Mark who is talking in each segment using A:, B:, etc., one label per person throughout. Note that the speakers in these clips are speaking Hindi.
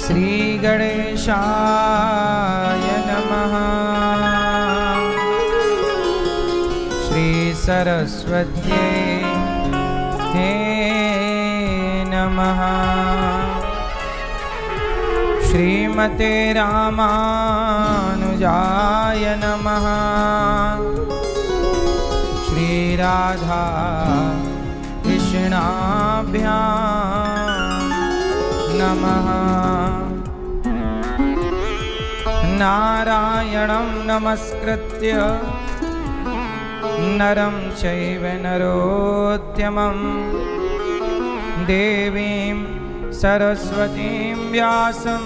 A: श्री गणेशाय नमः। श्री सरस्वत्यै नमः। श्रीमते रामानुजाय नमः। श्री राधा कृष्णाभ्यां नमः। नारायणं नमस्कृत्य नरं चैव नरोत्तमं देवीं सरस्वतीं व्यासं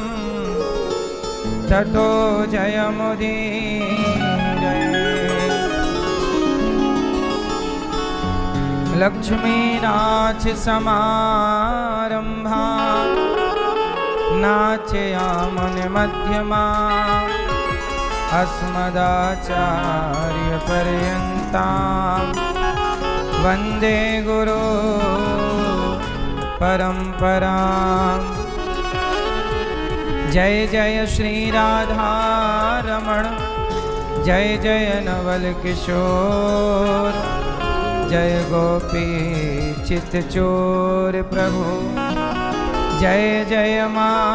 A: ततो जयमुदीरये। लक्ष्मीनाथ समारंभा नाट्यामुनिमध्यमा अस्मदाचार्यपर्यन्तां वन्दे गुरो परम्पराम्। जय जय श्री राधा रमण, जय जय नवल किशोर, जय गोपी चित्तचोर प्रभु, जय जय माखन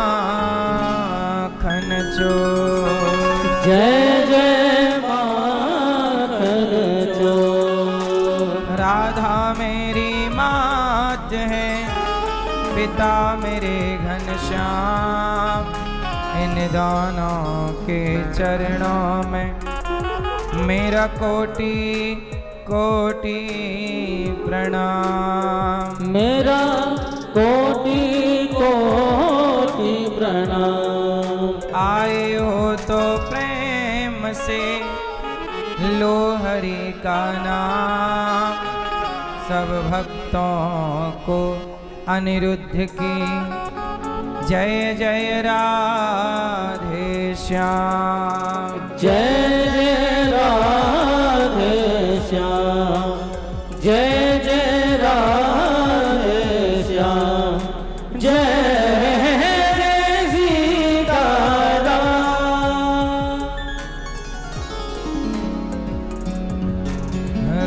A: चोर,
B: जय जय माखन चोर।
A: राधा मेरी मात है, पिता मेरे घनश्याम, इन दोनों के चरणों में मेरा कोटि कोटि प्रणाम।
B: मेरा कोटि कोटि प्रणाम।
A: आए हो तो प्रेम से लो हरि का नाम, सब भक्तों को अनिरुद्ध की जय जय राधे श्याम।
B: जय जय राधे श्याम, जय जय राधे श्याम, जय जय सीताराम।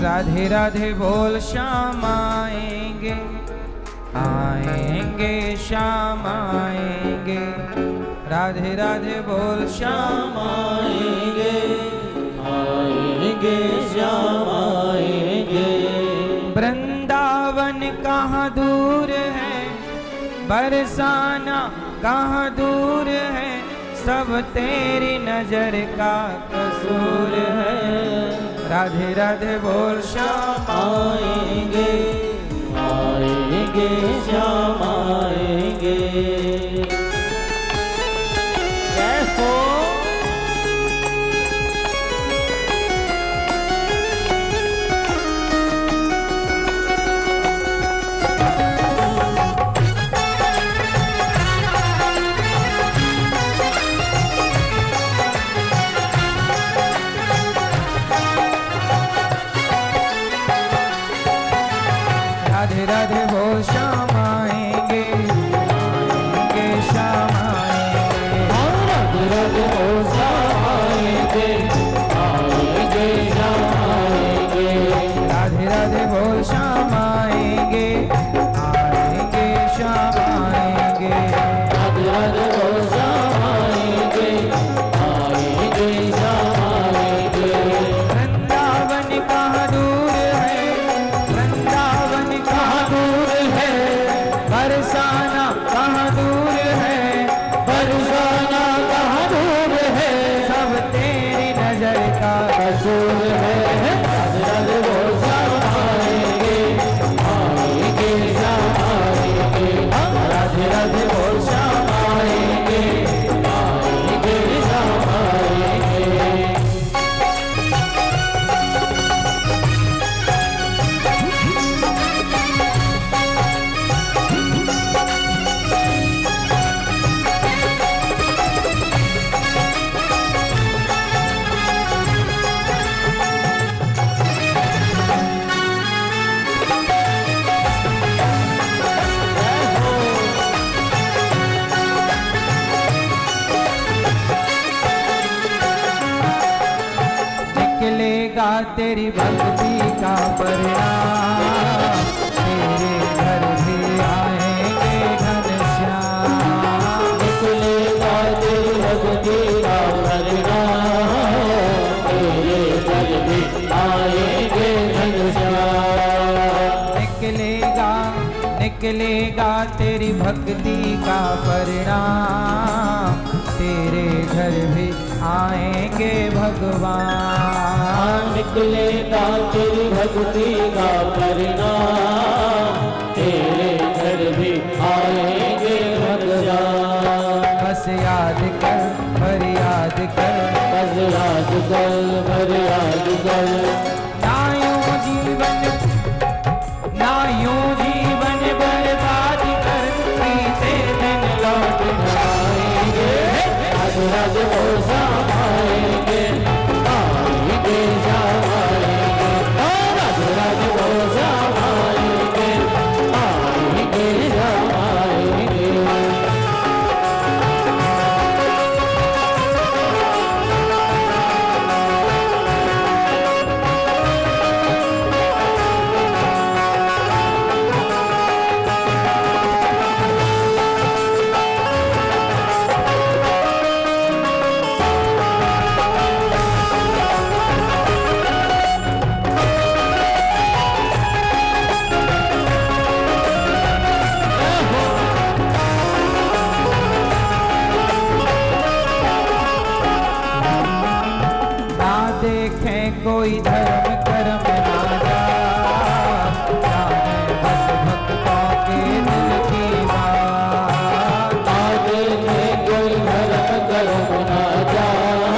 A: राधे राधे बोल श्याम आएंगे, आएंगे श्याम आएंगे। राधे राधे बोल श्याम
B: आएंगे, आएंगे श्याम आएंगे।
A: वृंदावन कहाँ दूर है, बरसाना कहाँ दूर है, सब तेरी नजर का कसूर है। राधे राधे बोल श्याम
B: आएंगे, आएंगे श्याम आएंगे। जय हो।
A: राधे राधे बोल श्याम आएंगे, आएंगे श्याम आएंगे।
B: राधे राधे बोल श्याम आएंगे, आएंगे श्याम आएंगे।
A: राधे राधे बोल श्याम आएंगे, आएंगे श्याम आएंगे।
B: राधे राधे बोल श्याम आएंगे, आएंगे श्याम आएंगे।
A: वृंदावन कहाँ दूर है, वृंदावन कहाँ दूर है, बरसाना कहाँ दूर है,
B: बरसाना कहाँ दूर है,
A: सब तेरी नजर का
B: कसूर है। राधे राधे बोल श्याम आएंगे, आएंगे श्याम आएंगे। राधे राधे बोल श्याम आएंगे,
A: तेरी भक्ति का परिणाम, तेरे घर भी आएंगे घनश्याम।
B: निकलेगा तेरी भक्ति का परिणाम, तेरे घर भी आएंगे घनश्याम।
A: निकलेगा निकलेगा तेरी भक्ति का परिणाम, तेरे घर भी आएंगे भगवान।
B: निकलेगा तेरी भक्ति का परिणाम, तेरे घर भी आएंगे घनश्याम।
A: बस याद कर फरियाद कर,
B: बस याद कर फरियाद कर,
A: ना यूं जीवन बर्बाद कर, बीते दिन लौट आएंगे।
B: राज राज वो शाम आएंगे, आएंगे शाम आएंगे, राज राज वो शाम आएंगे, आएंगे शाम आएंगे।
A: ना देखें कोई धर्म कर्म ना जात, जाने बस भक्तों के दिल की बात।
B: आगे में कोई धर्म कर्म ना जाए,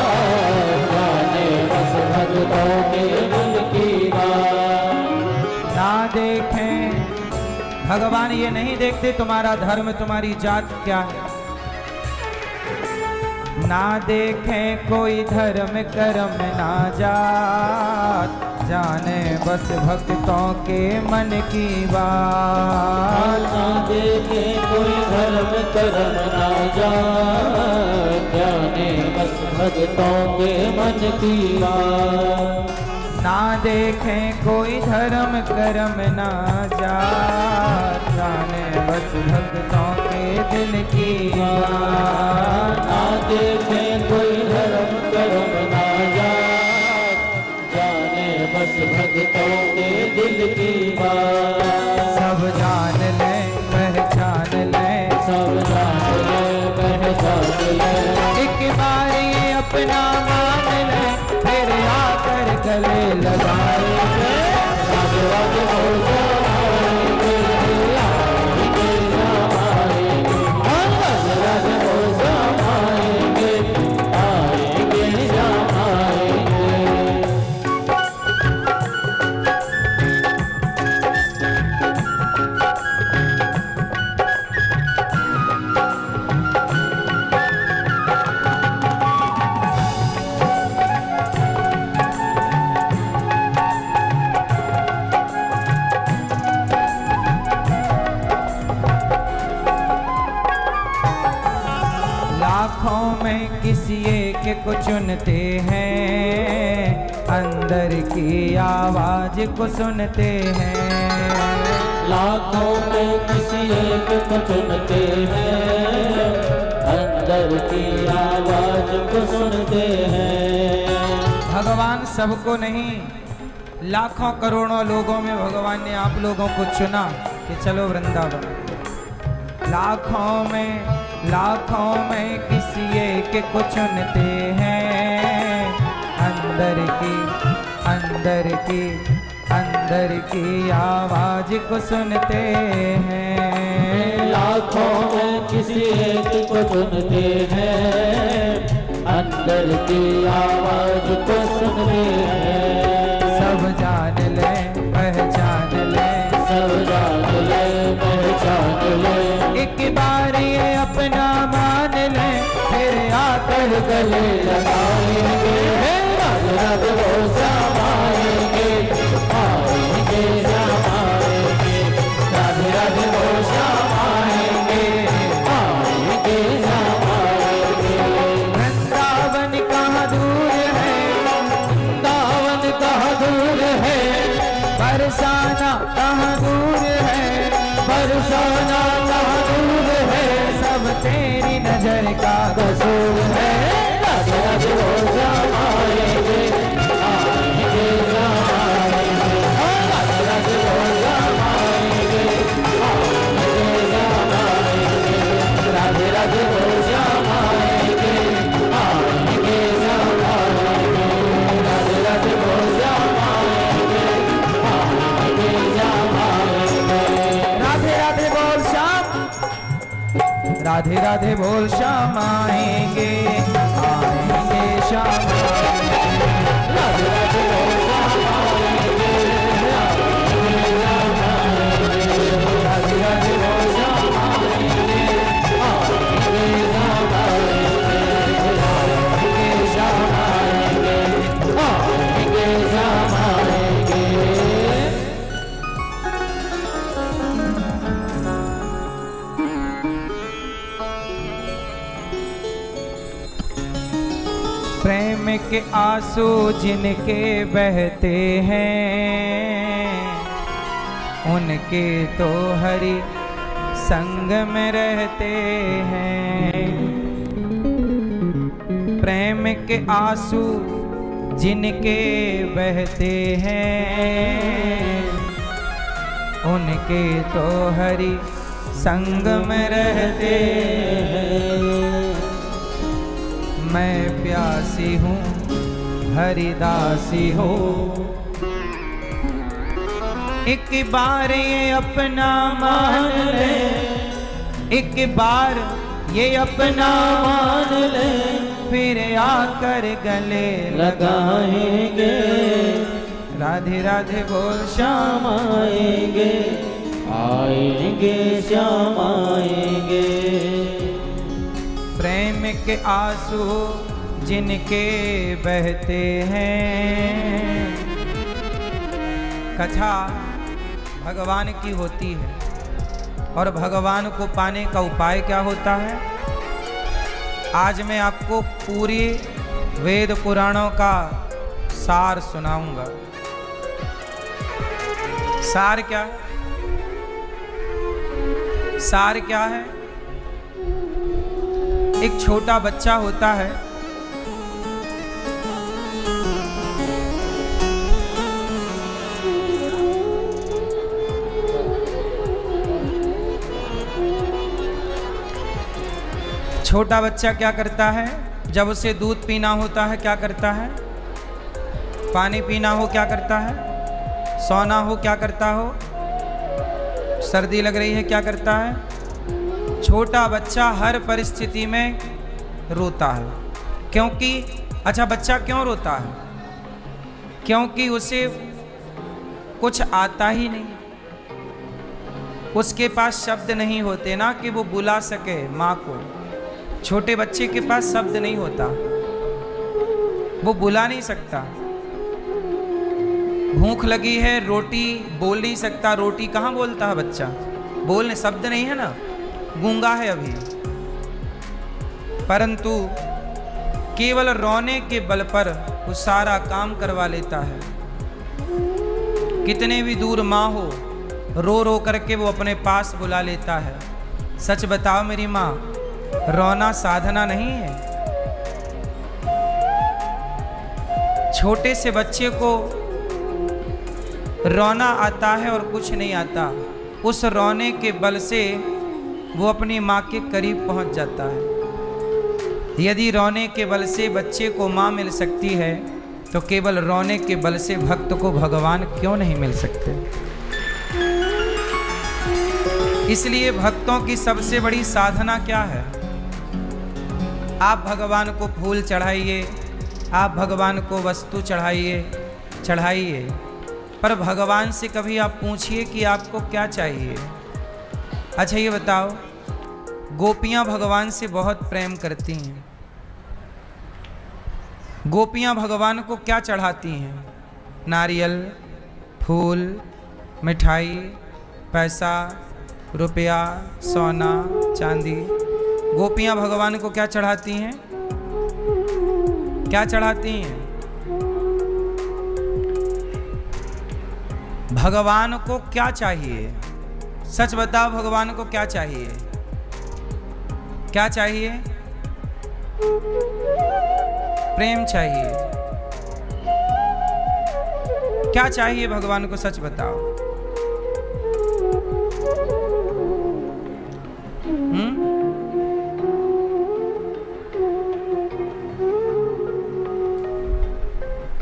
B: जाने बस भक्तों के दिल की बात।
A: ना देखें, भगवान ये नहीं देखते तुम्हारा धर्म तुम्हारी जात क्या है। ना देखें कोई धर्म कर्म ना जात, जाने बस भक्तों के मन की बात।
B: ना देखे कोई धर्म कर्म ना जाए, जाने बस भक्तों के मन की बात।
A: ना देखें कोई धर्म कर्म ना जात, जाने बस भक्तों के दिल की बात।
B: ना देखे कोई धर्म कर्म ना जाए, जाने बस भक्तों के दिल की बात।
A: सब जान ले पहचान ले,
B: सब जान ले पहचान ले,
A: एक बार ये अपना मान ले, फिर आकर गले लगाएंगे।
B: राज राज वो शाम आएंगे, आएंगे शाम आएंगे, राज राज वो शाम आएंगे, आएंगे शाम आएंगे।
A: लाखों में किसी एक को चुनते हैं, अंदर की आवाज को सुनते हैं।
B: लाखों में किसी एक को चुनते हैं, अंदर की आवाज को सुनते हैं।
A: भगवान सबको नहीं, लाखों करोड़ों लोगों में भगवान ने आप लोगों को चुना कि चलो वृंदावन। लाखों में किसी एक को चुनते हैं, अंदर की आवाज को सुनते हैं।
B: लाखों में किसी एक को चुनते हैं, अंदर की आवाज को सुनते हैं।
A: सब जान ले पहचान ले,
B: सब जान ले पहचान ले,
A: एक बार ये अपना मान ले, फिर आकर गले
B: लगाएंगे। राज राज वो शाम आएंगे, आएंगे शाम आएंगे, राज राज वो शाम आएंगे, आएंगे शाम आएंगे।
A: वृंदावन कहाँ दूर है,
B: वृंदावन का
A: का
B: कसूर है। राधे राधे बोल श्याम आएंगे, आएंगे श्याम आएंगे। राधे राधे बोल श्याम आएंगे, आएंगे श्याम आएंगे। राधे राधे बोल श्याम आएंगे, आएंगे श्याम आएंगे। राधे राधे बोल श्याम आएंगे, आएंगे श्याम आएंगे।
A: राधे राधे बोल श्याम, राधे राधे बोल श्याम आएंगे, आएंगे श्याम आएंगे।
B: राधे राधे बोल श्याम आएंगे, आएंगे श्याम आएंगे।
A: राधे राधे बोल श्याम
B: आएंगे, आएंगे श्याम आएंगे।
A: आएंगे श्याम
B: आएंगे, आएंगे श्याम आएंगे।
A: प्रेम के आंसू जिनके बहते हैं, उनके तो हरि संग में रहते हैं। प्रेम के आंसू जिनके बहते हैं, उनके तो हरि संग में रहते हैं। मैं प्यासी हूँ हरिदासी हूँ, एक बार ये अपना मान ले, एक बार ये अपना मान ले, फिर आकर गले
B: लगाएंगे।
A: राधे राधे बोल श्याम
B: आएंगे, आएंगे श्याम आएंगे।
A: प्रेम के आंसू जिनके बहते हैं। कथा भगवान की होती है और भगवान को पाने का उपाय क्या होता है? आज मैं आपको पूरी वेद पुराणों का सार सुनाऊंगा। सार क्या? सार क्या है? एक छोटा बच्चा होता है, छोटा बच्चा क्या करता है? जब उसे दूध पीना होता है क्या करता है? पानी पीना हो क्या करता है? सोना हो क्या करता हो? सर्दी लग रही है क्या करता है? छोटा बच्चा हर परिस्थिति में रोता है। क्योंकि अच्छा, बच्चा क्यों रोता है? क्योंकि उसे कुछ आता ही नहीं, उसके पास शब्द नहीं होते ना कि वो बुला सके माँ को। छोटे बच्चे के पास शब्द नहीं होता, वो बुला नहीं सकता। भूख लगी है, रोटी बोल नहीं सकता। रोटी कहाँ बोलता है बच्चा? बोलने शब्द नहीं है ना, गूंगा है अभी। परंतु केवल रोने के बल पर वो सारा काम करवा लेता है। कितने भी दूर माँ हो, रो रो करके वो अपने पास बुला लेता है। सच बताओ मेरी माँ, रोना साधना नहीं है। छोटे से बच्चे को रोना आता है और कुछ नहीं आता। उस रोने के बल से वो अपनी माँ के करीब पहुंच जाता है। यदि रोने के बल से बच्चे को माँ मिल सकती है, तो केवल रोने के बल से भक्त को भगवान क्यों नहीं मिल सकते? इसलिए भक्तों की सबसे बड़ी साधना क्या है? आप भगवान को फूल चढ़ाइए, आप भगवान को वस्तु चढ़ाइए, पर भगवान से कभी आप पूछिए कि आपको क्या चाहिए। अच्छा ये बताओ, गोपियाँ भगवान से बहुत प्रेम करती हैं। गोपियाँ भगवान को क्या चढ़ाती हैं? नारियल, फूल, मिठाई, पैसा, रुपया, सोना, चांदी। गोपियाँ भगवान को क्या चढ़ाती हैं? क्या चढ़ाती हैं? भगवान को क्या चाहिए? सच बताओ, भगवान को क्या चाहिए? क्या चाहिए? प्रेम चाहिए। क्या चाहिए भगवान को, सच बताओ।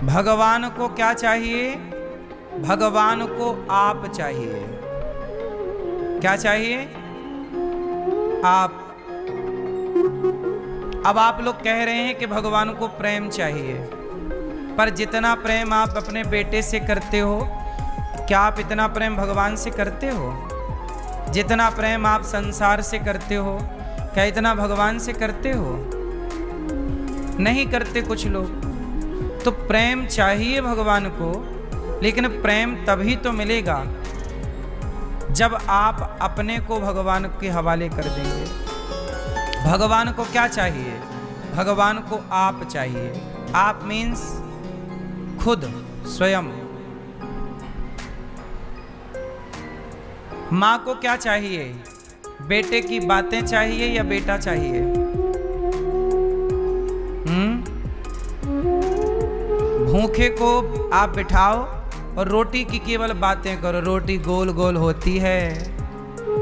A: भगवान को क्या चाहिए? भगवान को आप चाहिए। क्या चाहिए? आप। अब आप लोग कह रहे हैं कि भगवान को प्रेम चाहिए, पर जितना प्रेम आप अपने बेटे से करते हो, क्या आप इतना प्रेम भगवान से करते हो? जितना प्रेम आप संसार से करते हो, क्या इतना भगवान से करते हो? नहीं करते कुछ लोग। तो प्रेम चाहिए भगवान को, लेकिन प्रेम तभी तो मिलेगा जब आप अपने को भगवान के हवाले कर देंगे। भगवान को क्या चाहिए? भगवान को आप चाहिए। आप मीन्स खुद, स्वयं। माँ को क्या चाहिए? बेटे की बातें चाहिए या बेटा चाहिए? भूखे को आप बिठाओ और रोटी की केवल बातें करो। रोटी गोल गोल होती है,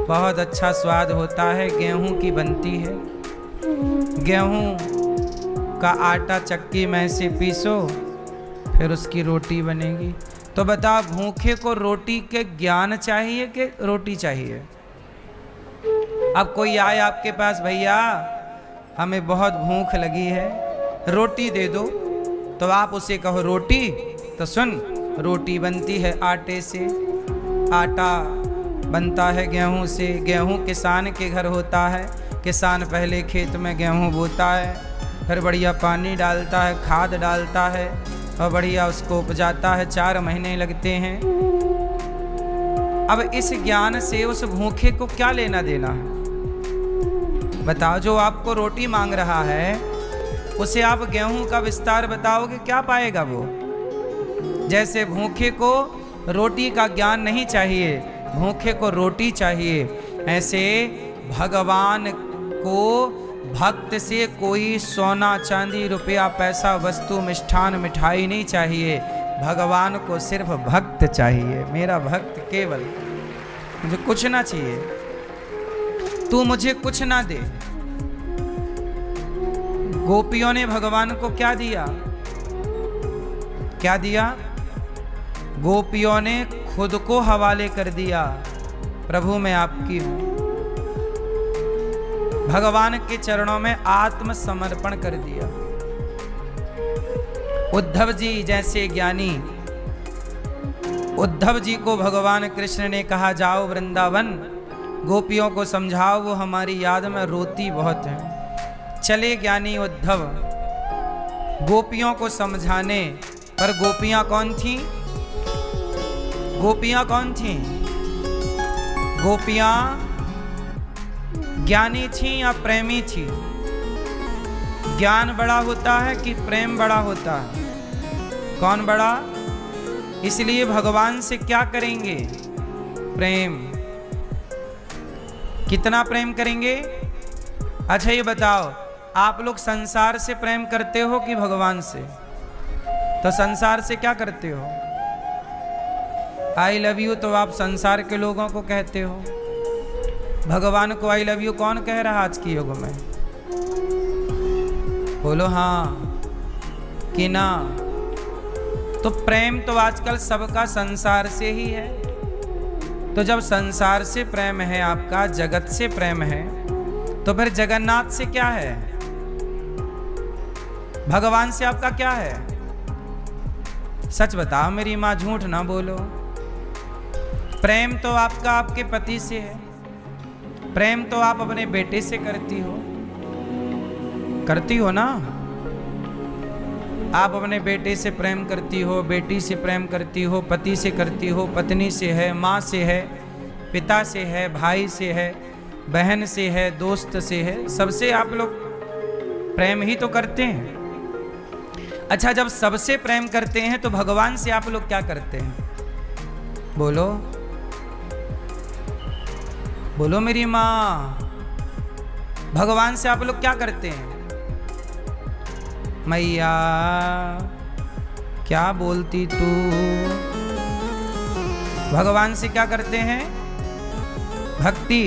A: बहुत अच्छा स्वाद होता है, गेहूं की बनती है, गेहूं का आटा चक्की में से पीसो, फिर उसकी रोटी बनेगी। तो बताओ, भूखे को रोटी के ज्ञान चाहिए कि रोटी चाहिए? अब कोई आए आपके पास, भैया हमें बहुत भूख लगी है, रोटी दे दो, तो आप उसे कहो रोटी, तो सुन, रोटी बनती है आटे से, आटा बनता है गेहूं से, गेहूं किसान के घर होता है, किसान पहले खेत में गेहूं बोता है, फिर बढ़िया पानी डालता है, खाद डालता है और बढ़िया उसको उपजाता है, 4 महीने लगते हैं। अब इस ज्ञान से उस भूखे को क्या लेना देना है? बताओ, जो आपको रोटी मांग रहा है उसे आप गेहूं का विस्तार बताओगे, क्या पाएगा वो? जैसे भूखे को रोटी का ज्ञान नहीं चाहिए, भूखे को रोटी चाहिए, ऐसे भगवान को भक्त से कोई सोना चांदी रुपया पैसा वस्तु मिष्ठान मिठाई नहीं चाहिए। भगवान को सिर्फ भक्त चाहिए। मेरा भक्त केवल, मुझे कुछ ना चाहिए, तू मुझे कुछ ना दे। गोपियों ने भगवान को क्या दिया? क्या दिया? गोपियों ने खुद को हवाले कर दिया, प्रभु मैं आपकी हूं। भगवान के चरणों में आत्मसमर्पण कर दिया। उद्धव जी जैसे ज्ञानी, उद्धव जी को भगवान कृष्ण ने कहा, जाओ वृंदावन, गोपियों को समझाओ, वो हमारी याद में रोती बहुत है। चले ज्ञानी उद्धव गोपियों को समझाने, पर गोपियां कौन थी? गोपियां कौन थी? गोपियां ज्ञानी थी या प्रेमी थी? ज्ञान बड़ा होता है कि प्रेम बड़ा होता है? कौन बड़ा? इसलिए भगवान से क्या करेंगे? प्रेम। कितना प्रेम करेंगे? अच्छा ये बताओ, आप लोग संसार से प्रेम करते हो कि भगवान से? तो संसार से क्या करते हो? आई लव यू तो आप संसार के लोगों को कहते हो। भगवान को आई लव यू कौन कह रहा आज के युग में? बोलो हाँ कि ना? तो प्रेम तो आजकल सबका संसार से ही है। तो जब संसार से प्रेम है आपका, जगत से प्रेम है, तो फिर जगन्नाथ से क्या है? भगवान से आपका क्या है? सच बताओ मेरी माँ, झूठ ना बोलो। प्रेम तो आपका आपके पति से है, प्रेम तो आप अपने बेटे से करती हो ना? आप अपने बेटे से प्रेम करती हो, बेटी से प्रेम करती हो, पति से करती हो, पत्नी से है, माँ से है, पिता से है, भाई से है, बहन से है, दोस्त से है, सबसे आप लोग प्रेम ही तो करते हैं। अच्छा, जब सबसे प्रेम करते हैं तो भगवान से आप लोग क्या करते हैं? बोलो बोलो मेरी माँ, भगवान से आप लोग क्या करते हैं? मैया क्या बोलती तू। भगवान से क्या करते हैं? भक्ति।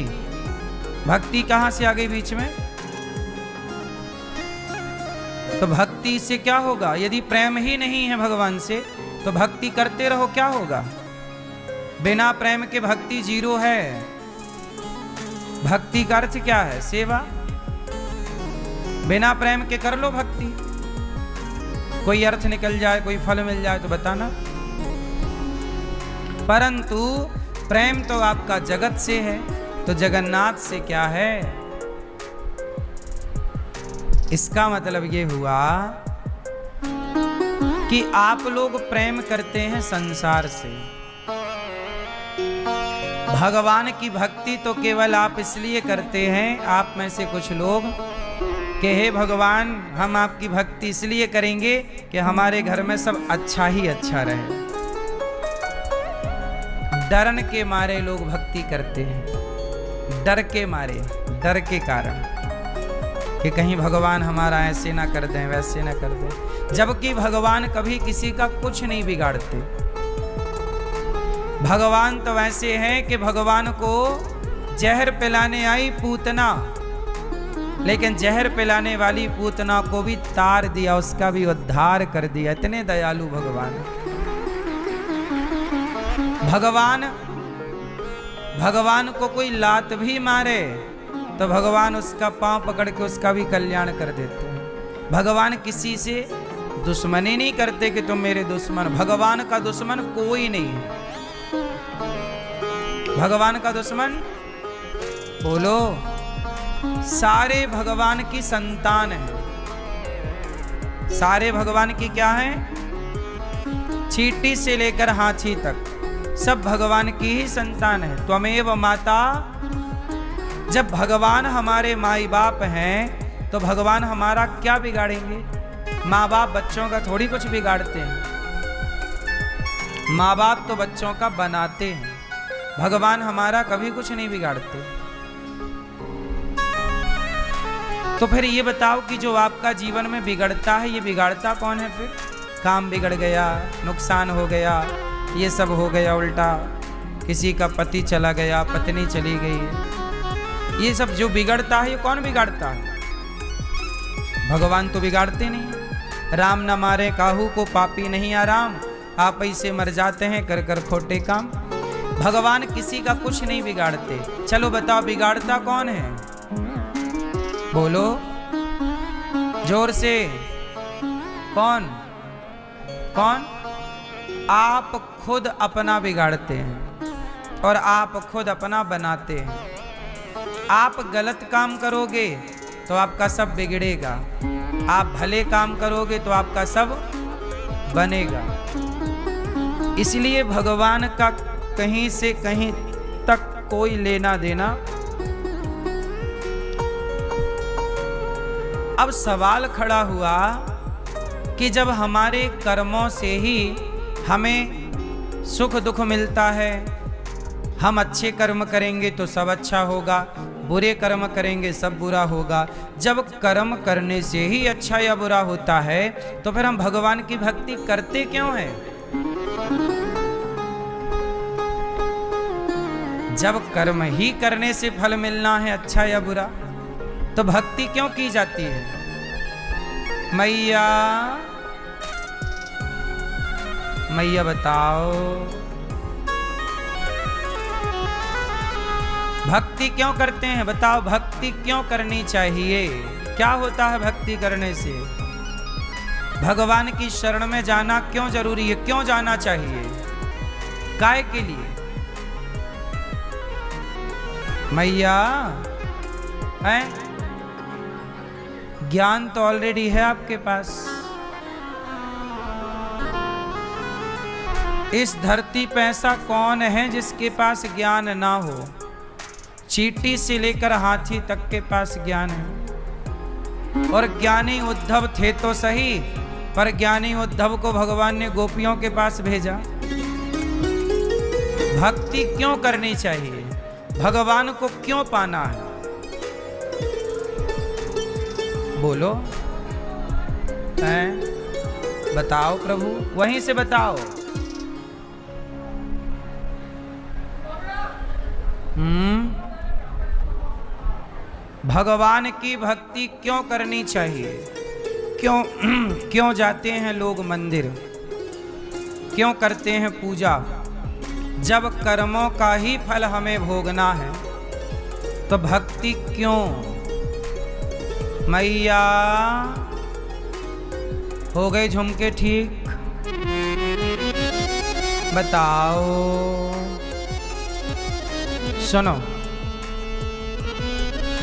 A: भक्ति कहां से आ गई बीच में? तो भक्ति से क्या होगा? यदि प्रेम ही नहीं है भगवान से तो भक्ति करते रहो, क्या होगा? बिना प्रेम के भक्ति जीरो है। भक्ति का अर्थ क्या है? सेवा। बिना प्रेम के कर लो भक्ति, कोई अर्थ निकल जाए, कोई फल मिल जाए तो बताना। परंतु प्रेम तो आपका जगत से है, तो जगन्नाथ से क्या है? इसका मतलब ये हुआ कि आप लोग प्रेम करते हैं संसार से। भगवान की भक्ति तो केवल आप इसलिए करते हैं, आप में से कुछ लोग, कि हे भगवान हम आपकी भक्ति इसलिए करेंगे कि हमारे घर में सब अच्छा ही अच्छा रहे। डरन के मारे लोग भक्ति करते हैं, डर के मारे, डर के कारण कि कहीं भगवान हमारा ऐसे ना कर दें, वैसे ना कर दें। जबकि भगवान कभी किसी का कुछ नहीं बिगाड़ते। भगवान तो वैसे हैं कि भगवान को जहर पिलाने आई पूतना, लेकिन जहर पिलाने वाली पूतना को भी तार दिया, उसका भी उद्धार कर दिया। इतने दयालु भगवान। भगवान को कोई लात भी मारे तो भगवान उसका पांव पकड़ के उसका भी कल्याण कर देते हैं। भगवान किसी से दुश्मनी नहीं करते कि तुम मेरे दुश्मन। भगवान का दुश्मन कोई नहीं है। भगवान का दुश्मन बोलो, सारे भगवान की संतान है। सारे भगवान की क्या है? चींटी से लेकर हाथी तक सब भगवान की ही संतान है। त्वमेव माता। जब भगवान हमारे माई बाप हैं तो भगवान हमारा क्या बिगाड़ेंगे? माँ बाप बच्चों का थोड़ी कुछ बिगाड़ते हैं, माँ बाप तो बच्चों का बनाते हैं। भगवान हमारा कभी कुछ नहीं बिगाड़ते। तो फिर ये बताओ कि जो आपका जीवन में बिगड़ता है, ये बिगाड़ता कौन है? फिर काम बिगड़ गया, नुकसान हो गया, ये सब हो गया उल्टा, किसी का पति चला गया, पत्नी चली गई, ये सब जो बिगड़ता है ये कौन बिगाड़ता है? भगवान तो बिगाड़ते नहीं। राम न मारे काहू को पापी नहीं आराम, आप ऐसे मर जाते हैं कर कर खोटे काम। भगवान किसी का कुछ नहीं बिगाड़ते। चलो बताओ बिगाड़ता कौन है? बोलो जोर से। कौन? कौन? आप खुद अपना बिगाड़ते हैं और आप खुद अपना बनाते हैं। आप गलत काम करोगे तो आपका सब बिगड़ेगा, आप भले काम करोगे तो आपका सब बनेगा। इसलिए भगवान का कहीं से कहीं तक कोई लेना देना। अब सवाल खड़ा हुआ कि जब हमारे कर्मों से ही हमें सुख दुख मिलता है, हम अच्छे कर्म करेंगे तो सब अच्छा होगा, बुरे कर्म करेंगे सब बुरा होगा। जब कर्म करने से ही अच्छा या बुरा होता है तो फिर हम भगवान की भक्ति करते क्यों हैं? जब कर्म ही करने से फल मिलना है अच्छा या बुरा, तो भक्ति क्यों की जाती है? मैया मैया बताओ, भक्ति क्यों करते हैं? बताओ भक्ति क्यों करनी चाहिए? क्या होता है भक्ति करने से? भगवान की शरण में जाना क्यों जरूरी है? क्यों जाना चाहिए? काय के लिए? मैया हैं? ज्ञान तो ऑलरेडी है आपके पास। इस धरती पे ऐसा कौन है जिसके पास ज्ञान ना हो? चींटी से लेकर हाथी तक के पास ज्ञान है। और ज्ञानी उद्धव थे तो सही, पर ज्ञानी उद्धव को भगवान ने गोपियों के पास भेजा। भक्ति क्यों करनी चाहिए? भगवान को क्यों पाना है? बोलो। हैं? बताओ प्रभु, वहीं से बताओ। भगवान की भक्ति क्यों करनी चाहिए? क्यों जाते हैं लोग मंदिर? क्यों करते हैं पूजा? जब कर्मों का ही फल हमें भोगना है तो भक्ति क्यों? मैया हो गए झुमके ठीक? बताओ। सुनो,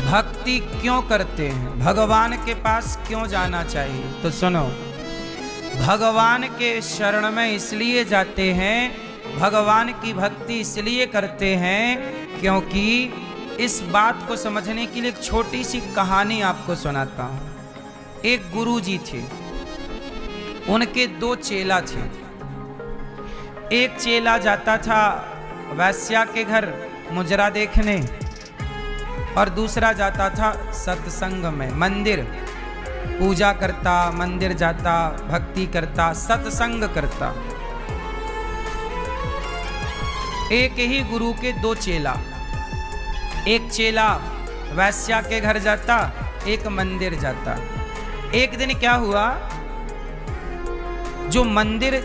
A: भक्ति क्यों करते हैं? भगवान के पास क्यों जाना चाहिए? तो सुनो, भगवान के शरण में इसलिए जाते हैं, भगवान की भक्ति इसलिए करते हैं क्योंकि इस बात को समझने के लिए एक छोटी सी कहानी आपको सुनाता हूं। एक गुरुजी थे, उनके 2 चेला थे। एक चेला जाता था वैश्या के घर मुजरा देखने और दूसरा जाता था सत्संग में, मंदिर पूजा करता, मंदिर जाता, भक्ति करता, सत्संग करता। एक ही गुरु के 2 चेला। एक चेला वैश्या के घर जाता, एक मंदिर जाता। एक दिन क्या हुआ, जो मंदिर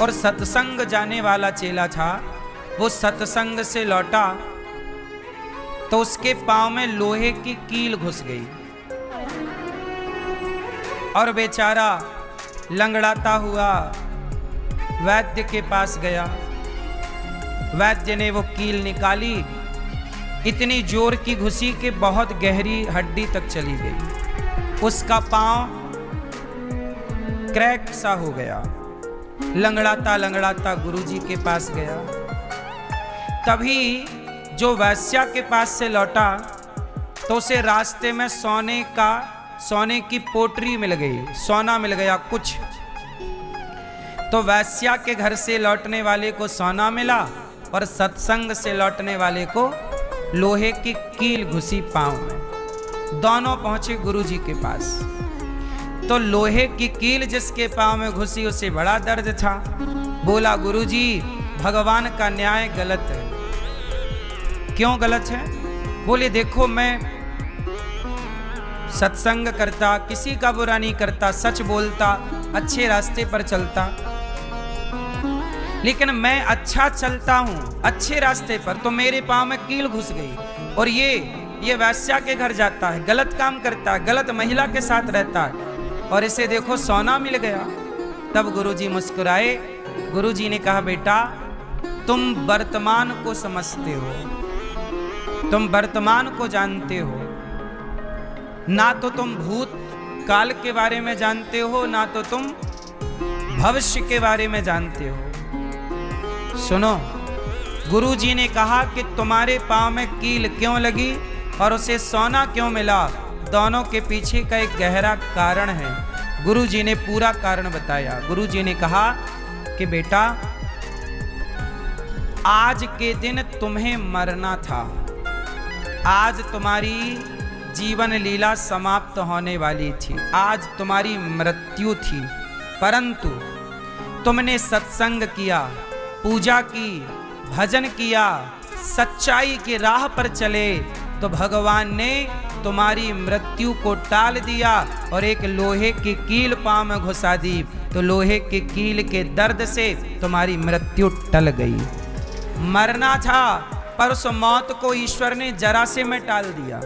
A: और सत्संग जाने वाला चेला था वो सत्संग से लौटा तो उसके पांव में लोहे की कील घुस गई और बेचारा लंगड़ाता हुआ वैद्य के पास गया। वैद्य ने वो कील निकाली, इतनी जोर की घुसी कि बहुत गहरी हड्डी तक चली गई। उसका पांव क्रैक सा हो गया। लंगड़ाता लंगड़ाता गुरुजी के पास गया। तभी जो वैश्या के पास से लौटा तो उसे रास्ते में सोने की पोटरी मिल गई, सोना मिल गया कुछ। तो वैश्या के घर से लौटने वाले को सोना मिला और सत्संग से लौटने वाले को लोहे की कील घुसी पांव में। दोनों पहुंचे गुरुजी के पास। तो लोहे की कील जिसके पांव में घुसी उसे बड़ा दर्द था। बोला, गुरुजी भगवान का न्याय गलत है। क्यों गलत है? बोले, देखो मैं सत्संग करता, किसी का बुरा नहीं करता, सच बोलता, अच्छे रास्ते पर चलता, लेकिन मैं अच्छा चलता हूं अच्छे रास्ते पर तो मेरे पांव में कील घुस गई। और ये वैश्या के घर जाता है, गलत काम करता है, गलत महिला के साथ रहता है और इसे देखो सोना मिल गया। तब गुरुजी मुस्कुराए। गुरुजी ने कहा, बेटा तुम वर्तमान को समझते हो, तुम वर्तमान को जानते हो, ना तो तुम भूत काल के बारे में जानते हो, ना तो तुम भविष्य के बारे में जानते हो। सुनो, गुरुजी ने कहा कि तुम्हारे पांव में कील क्यों लगी और उसे सोना क्यों मिला, दोनों के पीछे का एक गहरा कारण है। गुरुजी ने पूरा कारण बताया। गुरुजी ने कहा कि बेटा आज के दिन तुम्हें मरना था, आज तुम्हारी जीवन लीला समाप्त होने वाली थी, आज तुम्हारी मृत्यु थी, परंतु तुमने सत्संग किया, पूजा की, भजन किया, सच्चाई की राह पर चले तो भगवान ने तुम्हारी मृत्यु को टाल दिया और एक लोहे की कील पांव में घुसा दी। तो लोहे की कील के दर्द से तुम्हारी मृत्यु टल गई। मरना था पर उस मौत को ईश्वर ने जरा से में टाल दिया।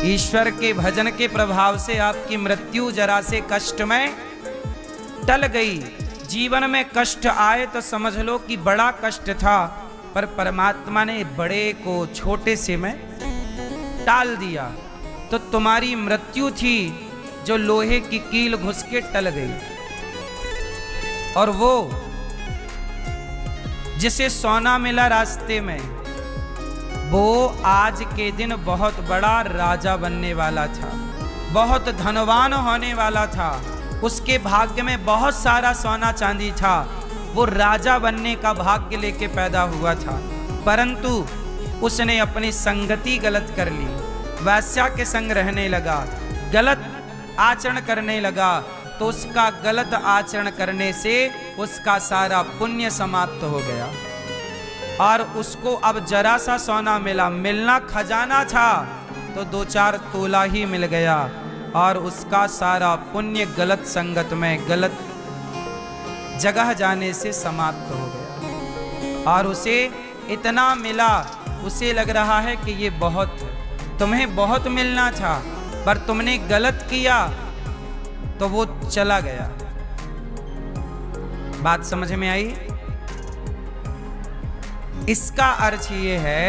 A: ईश्वर के भजन के प्रभाव से आपकी मृत्यु जरा से कष्ट में टल गई। जीवन में कष्ट आए तो समझ लो कि बड़ा कष्ट था, पर परमात्मा ने बड़े को छोटे से में टाल दिया। तो तुम्हारी मृत्यु थी जो लोहे की कील घुस के टल गई। और वो जिसे सोना मिला रास्ते में, वो आज के दिन बहुत बड़ा राजा बनने वाला था, बहुत धनवान होने वाला था, उसके भाग्य में बहुत सारा सोना चांदी था, वो राजा बनने का भाग्य लेके पैदा हुआ था, परंतु उसने अपनी संगति गलत कर ली, वैश्या के संग रहने लगा, गलत आचरण करने लगा तो उसका गलत आचरण करने से उसका सारा पुण्य समाप्त हो गया और उसको अब जरा सा सोना मिलना खजाना था तो 2-4 तोला ही मिल गया और उसका सारा पुण्य गलत संगत में गलत जगह जाने से समाप्त हो गया और उसे इतना मिला, उसे लग रहा है कि ये बहुत है, तुम्हें बहुत मिलना था पर तुमने गलत किया तो वो चला गया। बात समझ में आई? इसका अर्थ ये है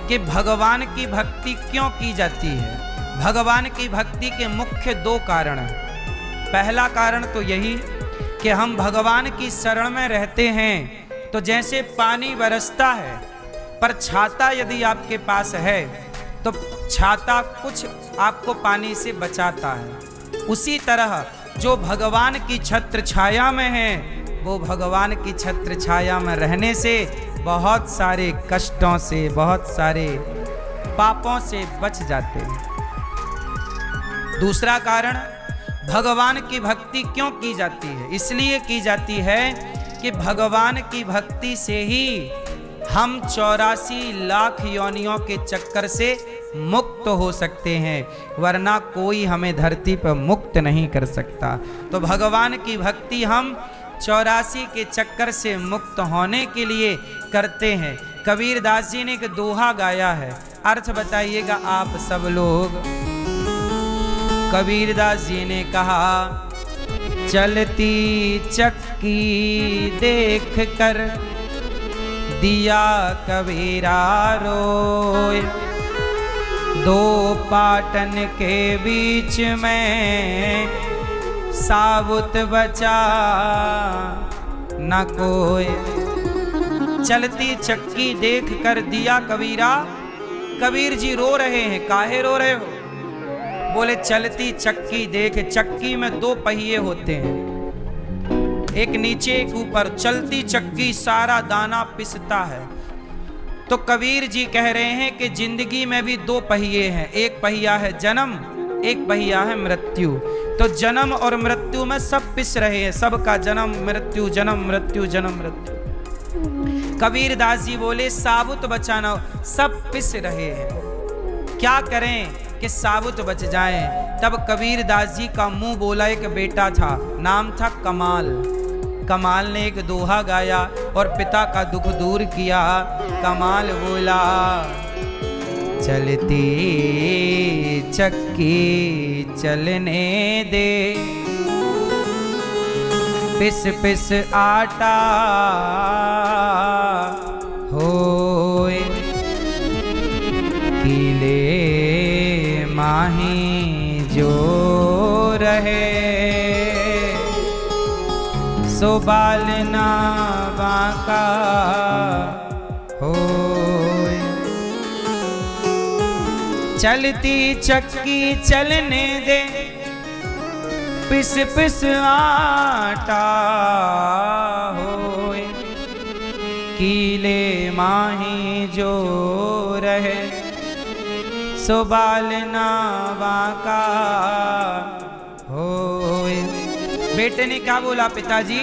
A: कि भगवान की भक्ति क्यों की जाती है। भगवान की भक्ति के मुख्य 2 कारण हैं। पहला कारण तो यही कि हम भगवान की शरण में रहते हैं तो जैसे पानी बरसता है पर छाता यदि आपके पास है तो छाता कुछ आपको पानी से बचाता है, उसी तरह जो भगवान की छत्र छाया में है वो भगवान की छत्र छाया में रहने से बहुत सारे कष्टों से, बहुत सारे पापों से बच जाते हैं। दूसरा कारण भगवान की भक्ति क्यों की जाती है? इसलिए की जाती है कि भगवान की भक्ति से ही हम 84 लाख योनियों के चक्कर से मुक्त हो सकते हैं, वरना कोई हमें धरती पर मुक्त नहीं कर सकता। तो भगवान की भक्ति हम 84 के चक्कर से मुक्त होने के लिए करते हैं। कबीरदास जी ने एक दोहा गाया है, अर्थ बताइएगा आप सब लोग। कबीरदास जी ने कहा, चलती चक्की देख कर दिया कबीरा रोए, 2 पाटन के बीच में साबुत बचा न कोई। चलती चक्की देख कर दिया कबीरा, कबीर जी रो रहे हैं। काहे रो रहे हो? बोले चलती चक्की देख, चक्की में 2 पहिए होते हैं, एक नीचे एक ऊपर, चलती चक्की सारा दाना पिसता है। तो कबीर जी कह रहे हैं कि जिंदगी में भी 2 पहिए हैं, एक पहिया है जन्म, एक पहिया है मृत्यु। तो जन्म और मृत्यु में सब पिस रहे हैं, सबका जन्म मृत्यु, जन्म मृत्यु, जन्म मृत्यु। कबीरदास जी बोले साबुत बचाना, सब पिस रहे हैं, क्या करें कि साबुत बच जाएं। तब कबीरदास जी का मुंह बोला, एक बेटा था, नाम था कमाल। कमाल ने एक दोहा गाया और पिता का दुख दूर किया। कमाल बोला, चलती चक्की चलने दे, पिस पिस आटा होए, कीले माही जो रहे, सो बालना बांका होए। चलती चक्की चलने दे, पिस पिस आटा होए, कीले माही जो रहे, सो बालना बांका होए। बेटे ने क्या बोला, पिताजी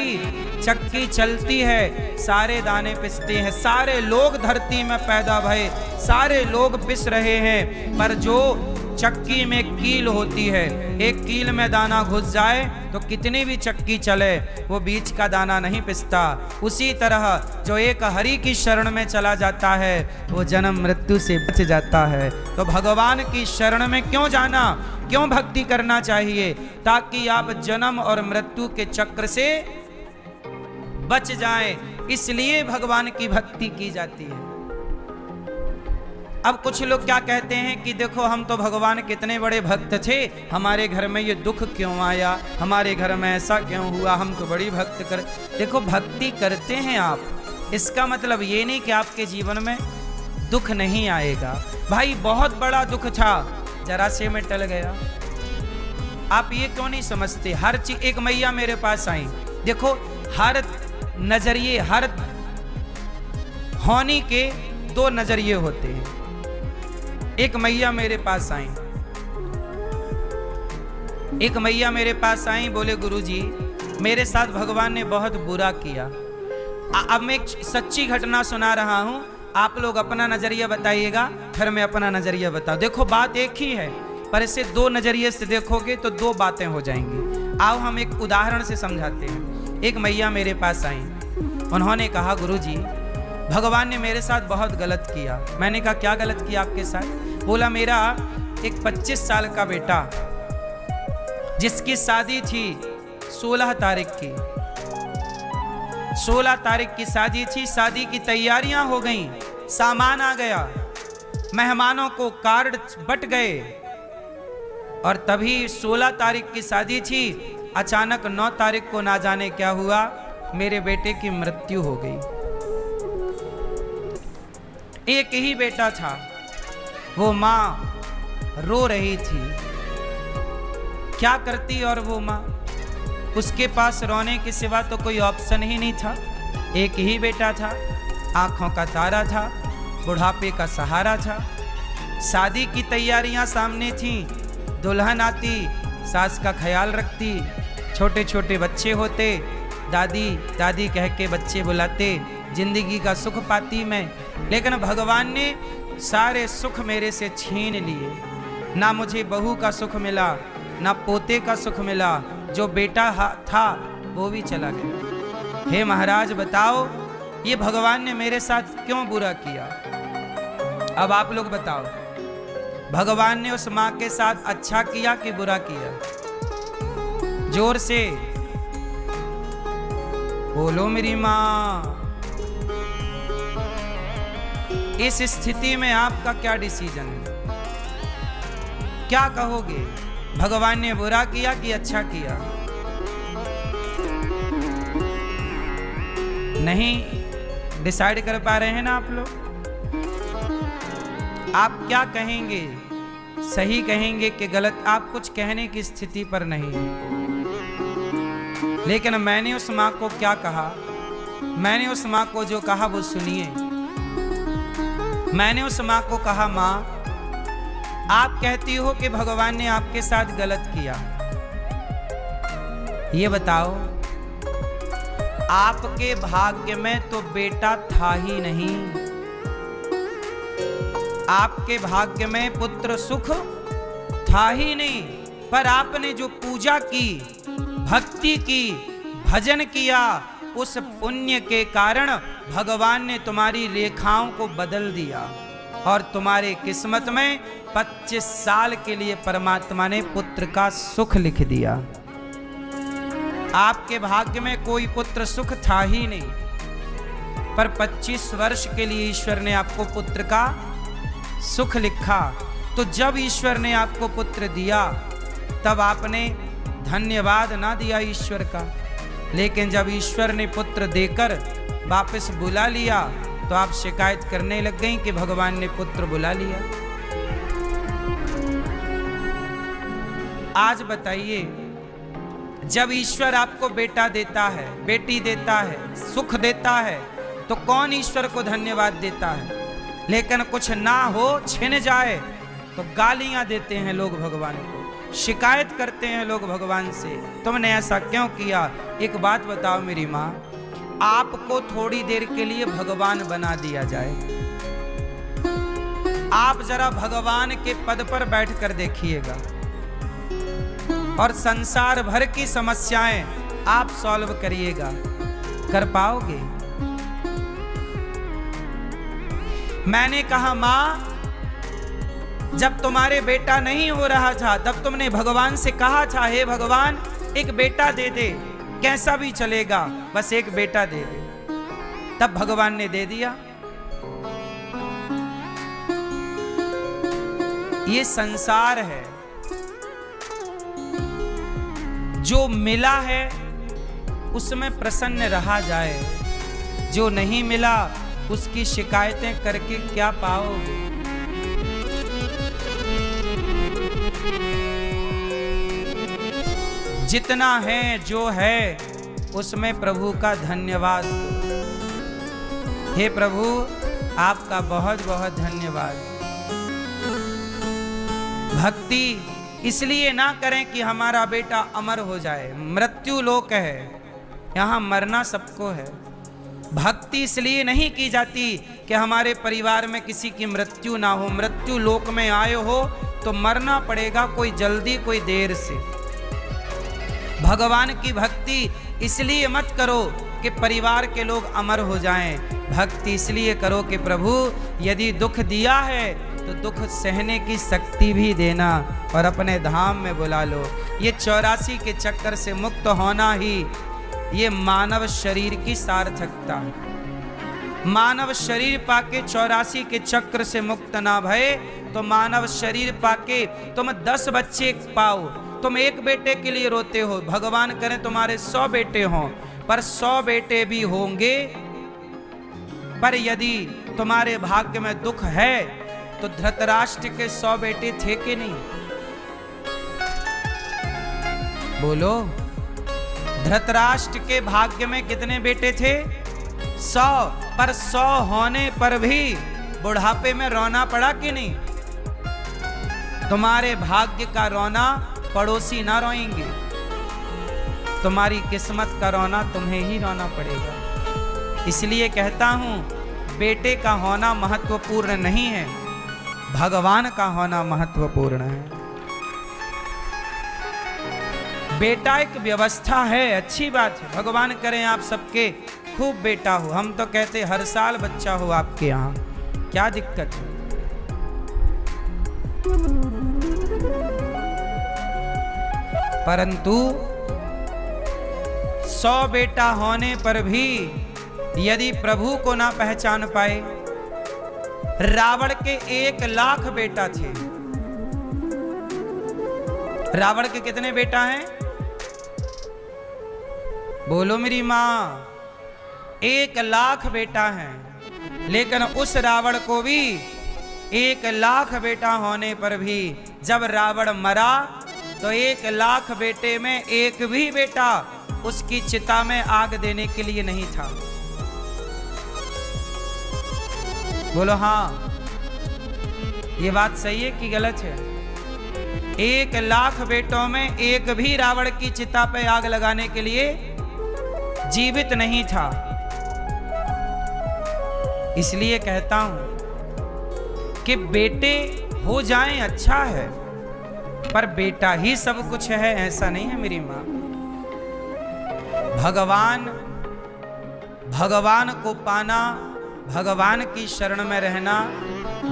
A: चक्की चलती है, सारे दाने पिसते हैं, सारे लोग धरती में पैदा भये, सारे लोग पिस रहे हैं, पर जो चक्की में कील होती है, एक कील में दाना घुस जाए तो कितनी भी चक्की चले वो बीच का दाना नहीं पिसता। उसी तरह जो एक हरि की शरण में चला जाता है वो जन्म मृत्यु से बच जाता है। तो भगवान की शरण में क्यों जाना, क्यों भक्ति करना चाहिए? ताकि आप जन्म और मृत्यु के चक्र से बच जाएं, इसलिए भगवान की भक्ति की जाती है। अब कुछ लोग क्या कहते हैं कि देखो हम तो भगवान कितने बड़े भक्त थे, हमारे घर में ये दुख क्यों आया, हमारे घर में ऐसा क्यों हुआ, हम तो बड़ी भक्त कर। देखो भक्ति करते हैं आप, इसका मतलब ये नहीं कि आपके जीवन में दुख नहीं आएगा। भाई बहुत बड़ा दुख था, जरा से में टल गया। आप ये क्यों नहीं समझते? हर चीज, एक मैया मेरे पास आई, देखो हर नजरिए, हर होनी के 2 नजरिए होते हैं। एक मैया मेरे पास आई, एक मैया मेरे पास आई, बोले गुरुजी मेरे साथ भगवान ने बहुत बुरा किया। अब मैं एक सच्ची घटना सुना रहा हूं, आप लोग अपना नजरिया बताइएगा, फिर मैं अपना नजरिया बताऊं। देखो बात एक ही है, पर इसे दो नजरिए से देखोगे तो दो बातें हो जाएंगी। आओ हम एक उदाहरण से समझाते हैं। एक मैया मेरे पास आई, उन्होंने कहा गुरुजी भगवान ने मेरे साथ बहुत गलत किया। मैंने कहा क्या गलत किया आपके साथ? बोला मेरा एक 25 साल का बेटा, जिसकी शादी थी 16 तारीख की, 16 तारीख की शादी थी, शादी की तैयारियां हो गई, सामान आ गया, मेहमानों को कार्ड बट गए, और तभी 16 तारीख की शादी थी, अचानक 9 तारीख को ना जाने क्या हुआ, मेरे बेटे की मृत्यु हो गई। एक ही बेटा था, वो माँ रो रही थी। क्या करती और वो माँ? उसके पास रोने के सिवा तो कोई ऑप्शन ही नहीं था। एक ही बेटा था, आंखों का तारा था, बुढ़ापे का सहारा था। शादी की तैयारियां सामने थीं, दुल्हन आती, सास का ख्याल रखती, छोटे छोटे बच्चे होते, दादी दादी कह के बच्चे बुलाते, जिंदगी का सुख पाती मैं। लेकिन भगवान ने सारे सुख मेरे से छीन लिए। ना मुझे बहू का सुख मिला, ना पोते का सुख मिला, जो बेटा था वो भी चला गया। हे महाराज बताओ ये भगवान ने मेरे साथ क्यों बुरा किया? अब आप लोग बताओ, भगवान ने उस माँ के साथ अच्छा किया कि बुरा किया? जोर से बोलो मेरी माँ। इस स्थिति में आपका क्या डिसीजन है? क्या कहोगे, भगवान ने बुरा किया कि अच्छा किया? नहीं डिसाइड कर पा रहे हैं ना आप लोग? आप क्या कहेंगे, सही कहेंगे कि गलत? आप कुछ कहने की स्थिति पर नहीं है। लेकिन मैंने उस माँ को क्या कहा? मैंने उस माँ को जो कहा वो सुनिए। मैंने उस माँ को कहा, माँ आप कहती हो कि भगवान ने आपके साथ गलत किया, ये बताओ आपके भाग्य में तो बेटा था ही नहीं, आपके भाग्य में पुत्र सुख था ही नहीं, पर आपने जो पूजा की, भक्ति की, भजन किया, उस पुण्य के कारण भगवान ने तुम्हारी रेखाओं को बदल दिया और तुम्हारे किस्मत में 25 साल के लिए परमात्मा ने पुत्र का सुख लिख दिया। आपके भाग्य में कोई पुत्र सुख था ही नहीं, पर 25 वर्ष के लिए ईश्वर ने आपको पुत्र का सुख लिखा। तो जब ईश्वर ने आपको पुत्र दिया तब आपने धन्यवाद ना दिया ईश्वर का, लेकिन जब ईश्वर ने पुत्र देकर वापस बुला लिया तो आप शिकायत करने लग गई कि भगवान ने पुत्र बुला लिया। आज बताइए, जब ईश्वर आपको बेटा देता है, बेटी देता है, सुख देता है, तो कौन ईश्वर को धन्यवाद देता है? लेकिन कुछ ना हो, छिन जाए तो गालियां देते हैं लोग भगवान को, शिकायत करते हैं लोग भगवान से, तुमने ऐसा क्यों किया? एक बात बताओ मेरी माँ, आपको थोड़ी देर के लिए भगवान बना दिया जाए, आप जरा भगवान के पद पर बैठ कर देखिएगा और संसार भर की समस्याएं आप सॉल्व करिएगा, कर पाओगे? मैंने कहा माँ, जब तुम्हारे बेटा नहीं हो रहा था तब तुमने भगवान से कहा था, हे भगवान एक बेटा दे दे, कैसा भी चलेगा, बस एक बेटा दे दे। तब भगवान ने दे दिया। ये संसार है, जो मिला है उसमें प्रसन्न रहा जाए, जो नहीं मिला उसकी शिकायतें करके क्या पाओगे? जितना है जो है उसमें प्रभु का धन्यवाद। हे प्रभु आपका बहुत बहुत धन्यवाद। भक्ति इसलिए ना करें कि हमारा बेटा अमर हो जाए। मृत्यु लोक है, यहाँ मरना सबको है। भक्ति इसलिए नहीं की जाती कि हमारे परिवार में किसी की मृत्यु ना हो। मृत्यु लोक में आए हो तो मरना पड़ेगा, कोई जल्दी कोई देर से। भगवान की भक्ति इसलिए मत करो कि परिवार के लोग अमर हो जाएं। भक्ति इसलिए करो कि प्रभु यदि दुख दिया है तो दुख सहने की शक्ति भी देना और अपने धाम में बुला लो। ये 84 के चक्कर से मुक्त होना ही ये मानव शरीर की सार्थकता है। मानव शरीर पाके 84 के चक्र से मुक्त ना भये तो मानव शरीर पाके तुम 10 बच्चे पाओ। तुम एक बेटे के लिए रोते हो, भगवान करे तुम्हारे 100 बेटे हों, पर 100 बेटे भी होंगे, पर यदि तुम्हारे भाग्य में दुख है तो धृतराष्ट्र के 100 बेटे थे कि नहीं? बोलो, धृतराष्ट्र के भाग्य में कितने बेटे थे? 100, पर 100 होने पर भी बुढ़ापे में रोना पड़ा कि नहीं? तुम्हारे भाग्य का रोना पड़ोसी ना रोएंगे, तुम्हारी किस्मत का रोना तुम्हें ही रोना पड़ेगा। इसलिए कहता हूं, बेटे का होना महत्वपूर्ण नहीं है, भगवान का होना महत्वपूर्ण है। बेटा एक व्यवस्था है, अच्छी बात है। भगवान करें आप सबके खूब बेटा हो। हम तो कहते हर साल बच्चा हो आपके यहाँ, क्या दिक्कत है? परंतु 100 बेटा होने पर भी यदि प्रभु को ना पहचान पाए, रावण के 1 लाख बेटा थे। रावण के कितने बेटा हैं? बोलो मेरी मां, 1 लाख बेटा हैं। लेकिन उस रावण को भी 1 लाख बेटा होने पर भी जब रावण मरा तो 1 लाख बेटे में एक भी बेटा उसकी चिता में आग देने के लिए नहीं था। बोलो हाँ, ये बात सही है कि गलत है? 1 लाख बेटों में एक भी रावण की चिता पे आग लगाने के लिए जीवित नहीं था। इसलिए कहता हूं कि बेटे हो जाएं अच्छा है, पर बेटा ही सब कुछ है ऐसा नहीं है मेरी मां। भगवान को पाना, भगवान की शरण में रहना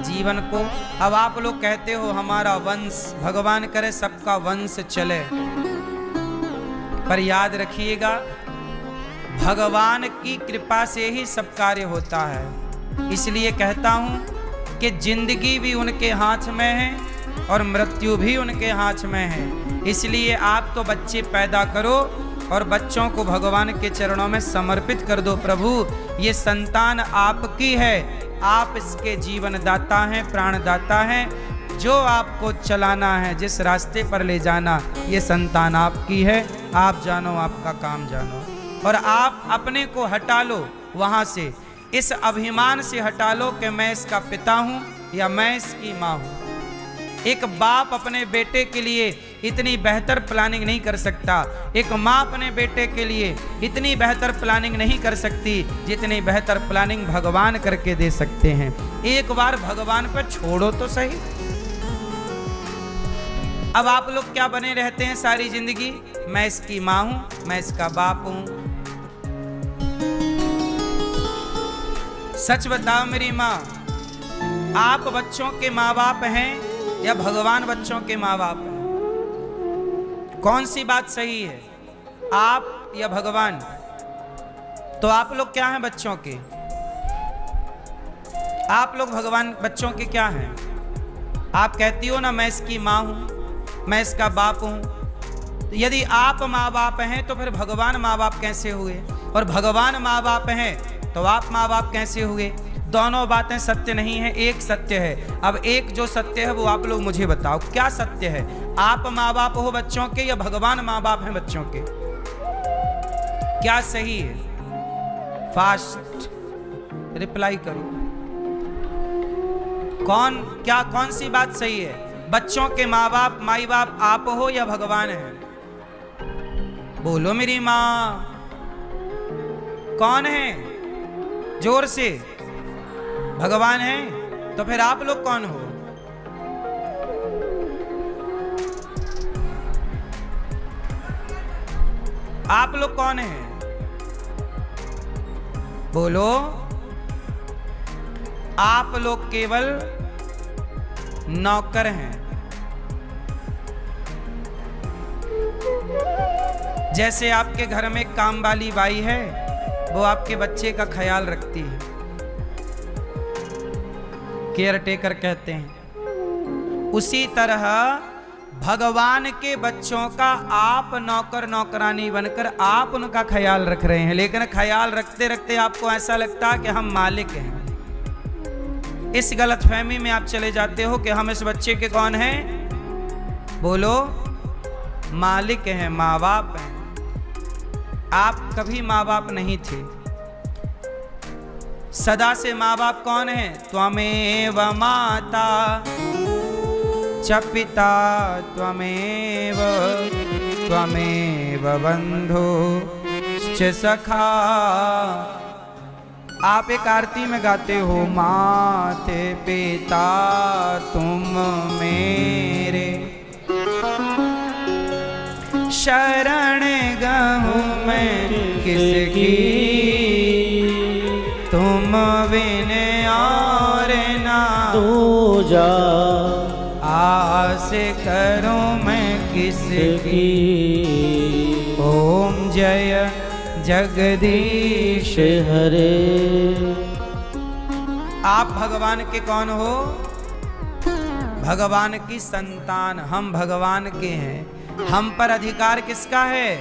A: जीवन को। अब आप लोग कहते हो हमारा वंश, भगवान करे सबका वंश चले, पर याद रखिएगा भगवान की कृपा से ही सब कार्य होता है। इसलिए कहता हूं कि जिंदगी भी उनके हाथ में है और मृत्यु भी उनके हाथ में है। इसलिए आप तो बच्चे पैदा करो और बच्चों को भगवान के चरणों में समर्पित कर दो। प्रभु ये संतान आपकी है, आप इसके जीवन दाता हैं, प्राण दाता हैं। जो आपको चलाना है, जिस रास्ते पर ले जाना, ये संतान आपकी है। आप जानो, आपका काम जानो, और आप अपने को हटा लो वहां से, इस अभिमान से हटा लो कि मैं इसका पिता हूं या मैं इसकी मां हूं। एक बाप अपने बेटे के लिए इतनी बेहतर प्लानिंग नहीं कर सकता, एक माँ अपने बेटे के लिए इतनी बेहतर प्लानिंग नहीं कर सकती जितनी बेहतर प्लानिंग भगवान करके दे सकते हैं। एक बार भगवान पर छोड़ो तो सही। अब आप लोग क्या बने रहते हैं सारी जिंदगी? मैं इसकी माँ हूं, मैं इसका बाप हूं। सच बताओ मेरी माँ, आप बच्चों के माँ बाप हैं या भगवान बच्चों के माँ बाप हैं? कौन सी बात सही है, आप या भगवान? तो आप लोग क्या हैं बच्चों के? आप लोग भगवान बच्चों के क्या हैं? आप कहती हो ना मैं इसकी माँ हूं, मैं इसका बाप हूं। तो यदि आप माँ बाप हैं तो फिर भगवान माँ बाप कैसे हुए? और भगवान माँ बाप हैं तो आप माँ बाप कैसे हुए? दोनों बातें सत्य नहीं है, एक सत्य है। अब एक जो सत्य है वो आप लोग मुझे बताओ, क्या सत्य है? आप माँ बाप हो बच्चों के या भगवान माँ बाप हैं बच्चों के? क्या सही है? फास्ट रिप्लाई करो। कौन सी बात सही है? बच्चों के माई बाप आप हो या भगवान है? बोलो मेरी माँ, कौन है? जोर से। भगवान है। तो फिर आप लोग कौन हो? आप लोग कौन हैं? बोलो। आप लोग केवल नौकर हैं। जैसे आपके घर में काम वाली बाई है, वो आपके बच्चे का ख्याल रखती है, केयर टेकर कहते हैं। उसी तरह भगवान के बच्चों का आप नौकर नौकरानी बनकर आप उनका ख्याल रख रहे हैं, लेकिन ख्याल रखते रखते आपको ऐसा लगता है कि हम मालिक हैं। इस गलतफहमी में आप चले जाते हो कि हम इस बच्चे के कौन हैं? बोलो। मालिक हैं, माँ बाप हैं। आप कभी माँ बाप नहीं थे। सदा से माँ बाप कौन है? त्वमेव माता च पिता त्वमेव त्वमेव बंधु च सखा। आप एक आरती में गाते हो, माते पिता तुम मेरे, शरण गहूँ मैं किसकी, तुम बिन और ना
B: दूजा,
A: आस करूं मैं किसकी। ओम जय जगदीश
B: हरे।
A: आप भगवान के कौन हो? भगवान की संतान। हम भगवान के हैं। हम पर अधिकार किसका है?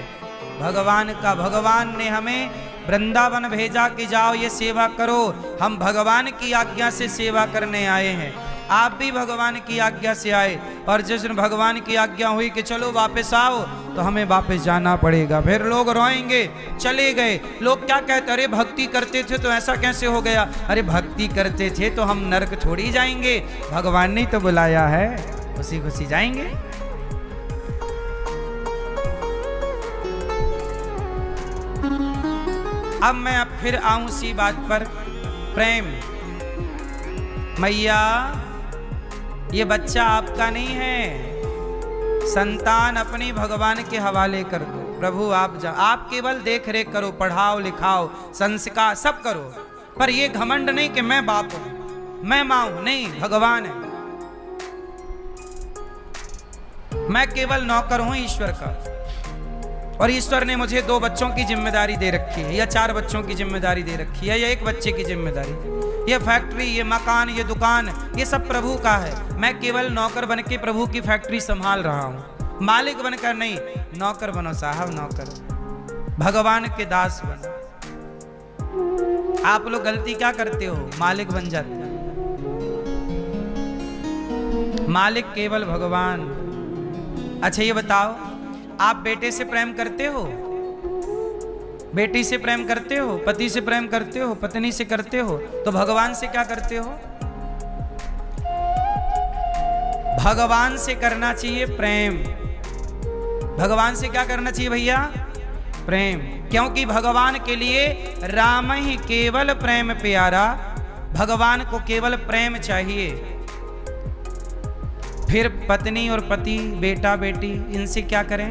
A: भगवान का। भगवान ने हमें वृंदावन भेजा कि जाओ ये सेवा करो। हम भगवान की आज्ञा से सेवा करने आए हैं। आप भी भगवान की आज्ञा से आए, और जिस दिन भगवान की आज्ञा हुई कि चलो वापस आओ, तो हमें वापस जाना पड़ेगा। फिर लोग रोएंगे, चले गए। लोग क्या कहते? अरे भक्ति करते थे तो ऐसा कैसे हो गया? अरे भक्ति करते थे तो हम नरक थोड़ी जाएंगे, भगवान ने तो बुलाया है, खुशी खुशी जाएंगे। अब मैं फिर आऊं सी बात पर, प्रेम। मैया, ये बच्चा आपका नहीं है, संतान अपनी भगवान के हवाले कर दो। प्रभु आप केवल देख रेख करो, पढ़ाओ लिखाओ, संस्कार सब करो, पर ये घमंड नहीं कि मैं बाप हूं, मैं मां हूं। नहीं, भगवान है। मैं केवल नौकर हूं ईश्वर का, और ईश्वर ने मुझे 2 बच्चों की जिम्मेदारी दे रखी है, या 4 बच्चों की जिम्मेदारी दे रखी है, या 1 बच्चे की जिम्मेदारी। ये फैक्ट्री, ये मकान, ये दुकान, ये सब प्रभु का है। मैं केवल नौकर बन के प्रभु की फैक्ट्री संभाल रहा हूं, मालिक बनकर नहीं। नौकर बनो साहब, नौकर। भगवान के दास बनो। आप लोग गलती क्या करते हो? मालिक बन जाते हो। मालिक केवल भगवान। अच्छा ये बताओ, आप बेटे से प्रेम करते हो? बेटी से प्रेम करते हो? पति से प्रेम करते हो? पत्नी से करते हो? तो भगवान से क्या करते हो? भगवान से करना चाहिए प्रेम। भगवान से क्या करना चाहिए भैया? प्रेम। क्योंकि भगवान के लिए राम ही केवल प्रेम प्यारा। भगवान को केवल प्रेम चाहिए। फिर पत्नी और पति, बेटा बेटी, इनसे क्या करें?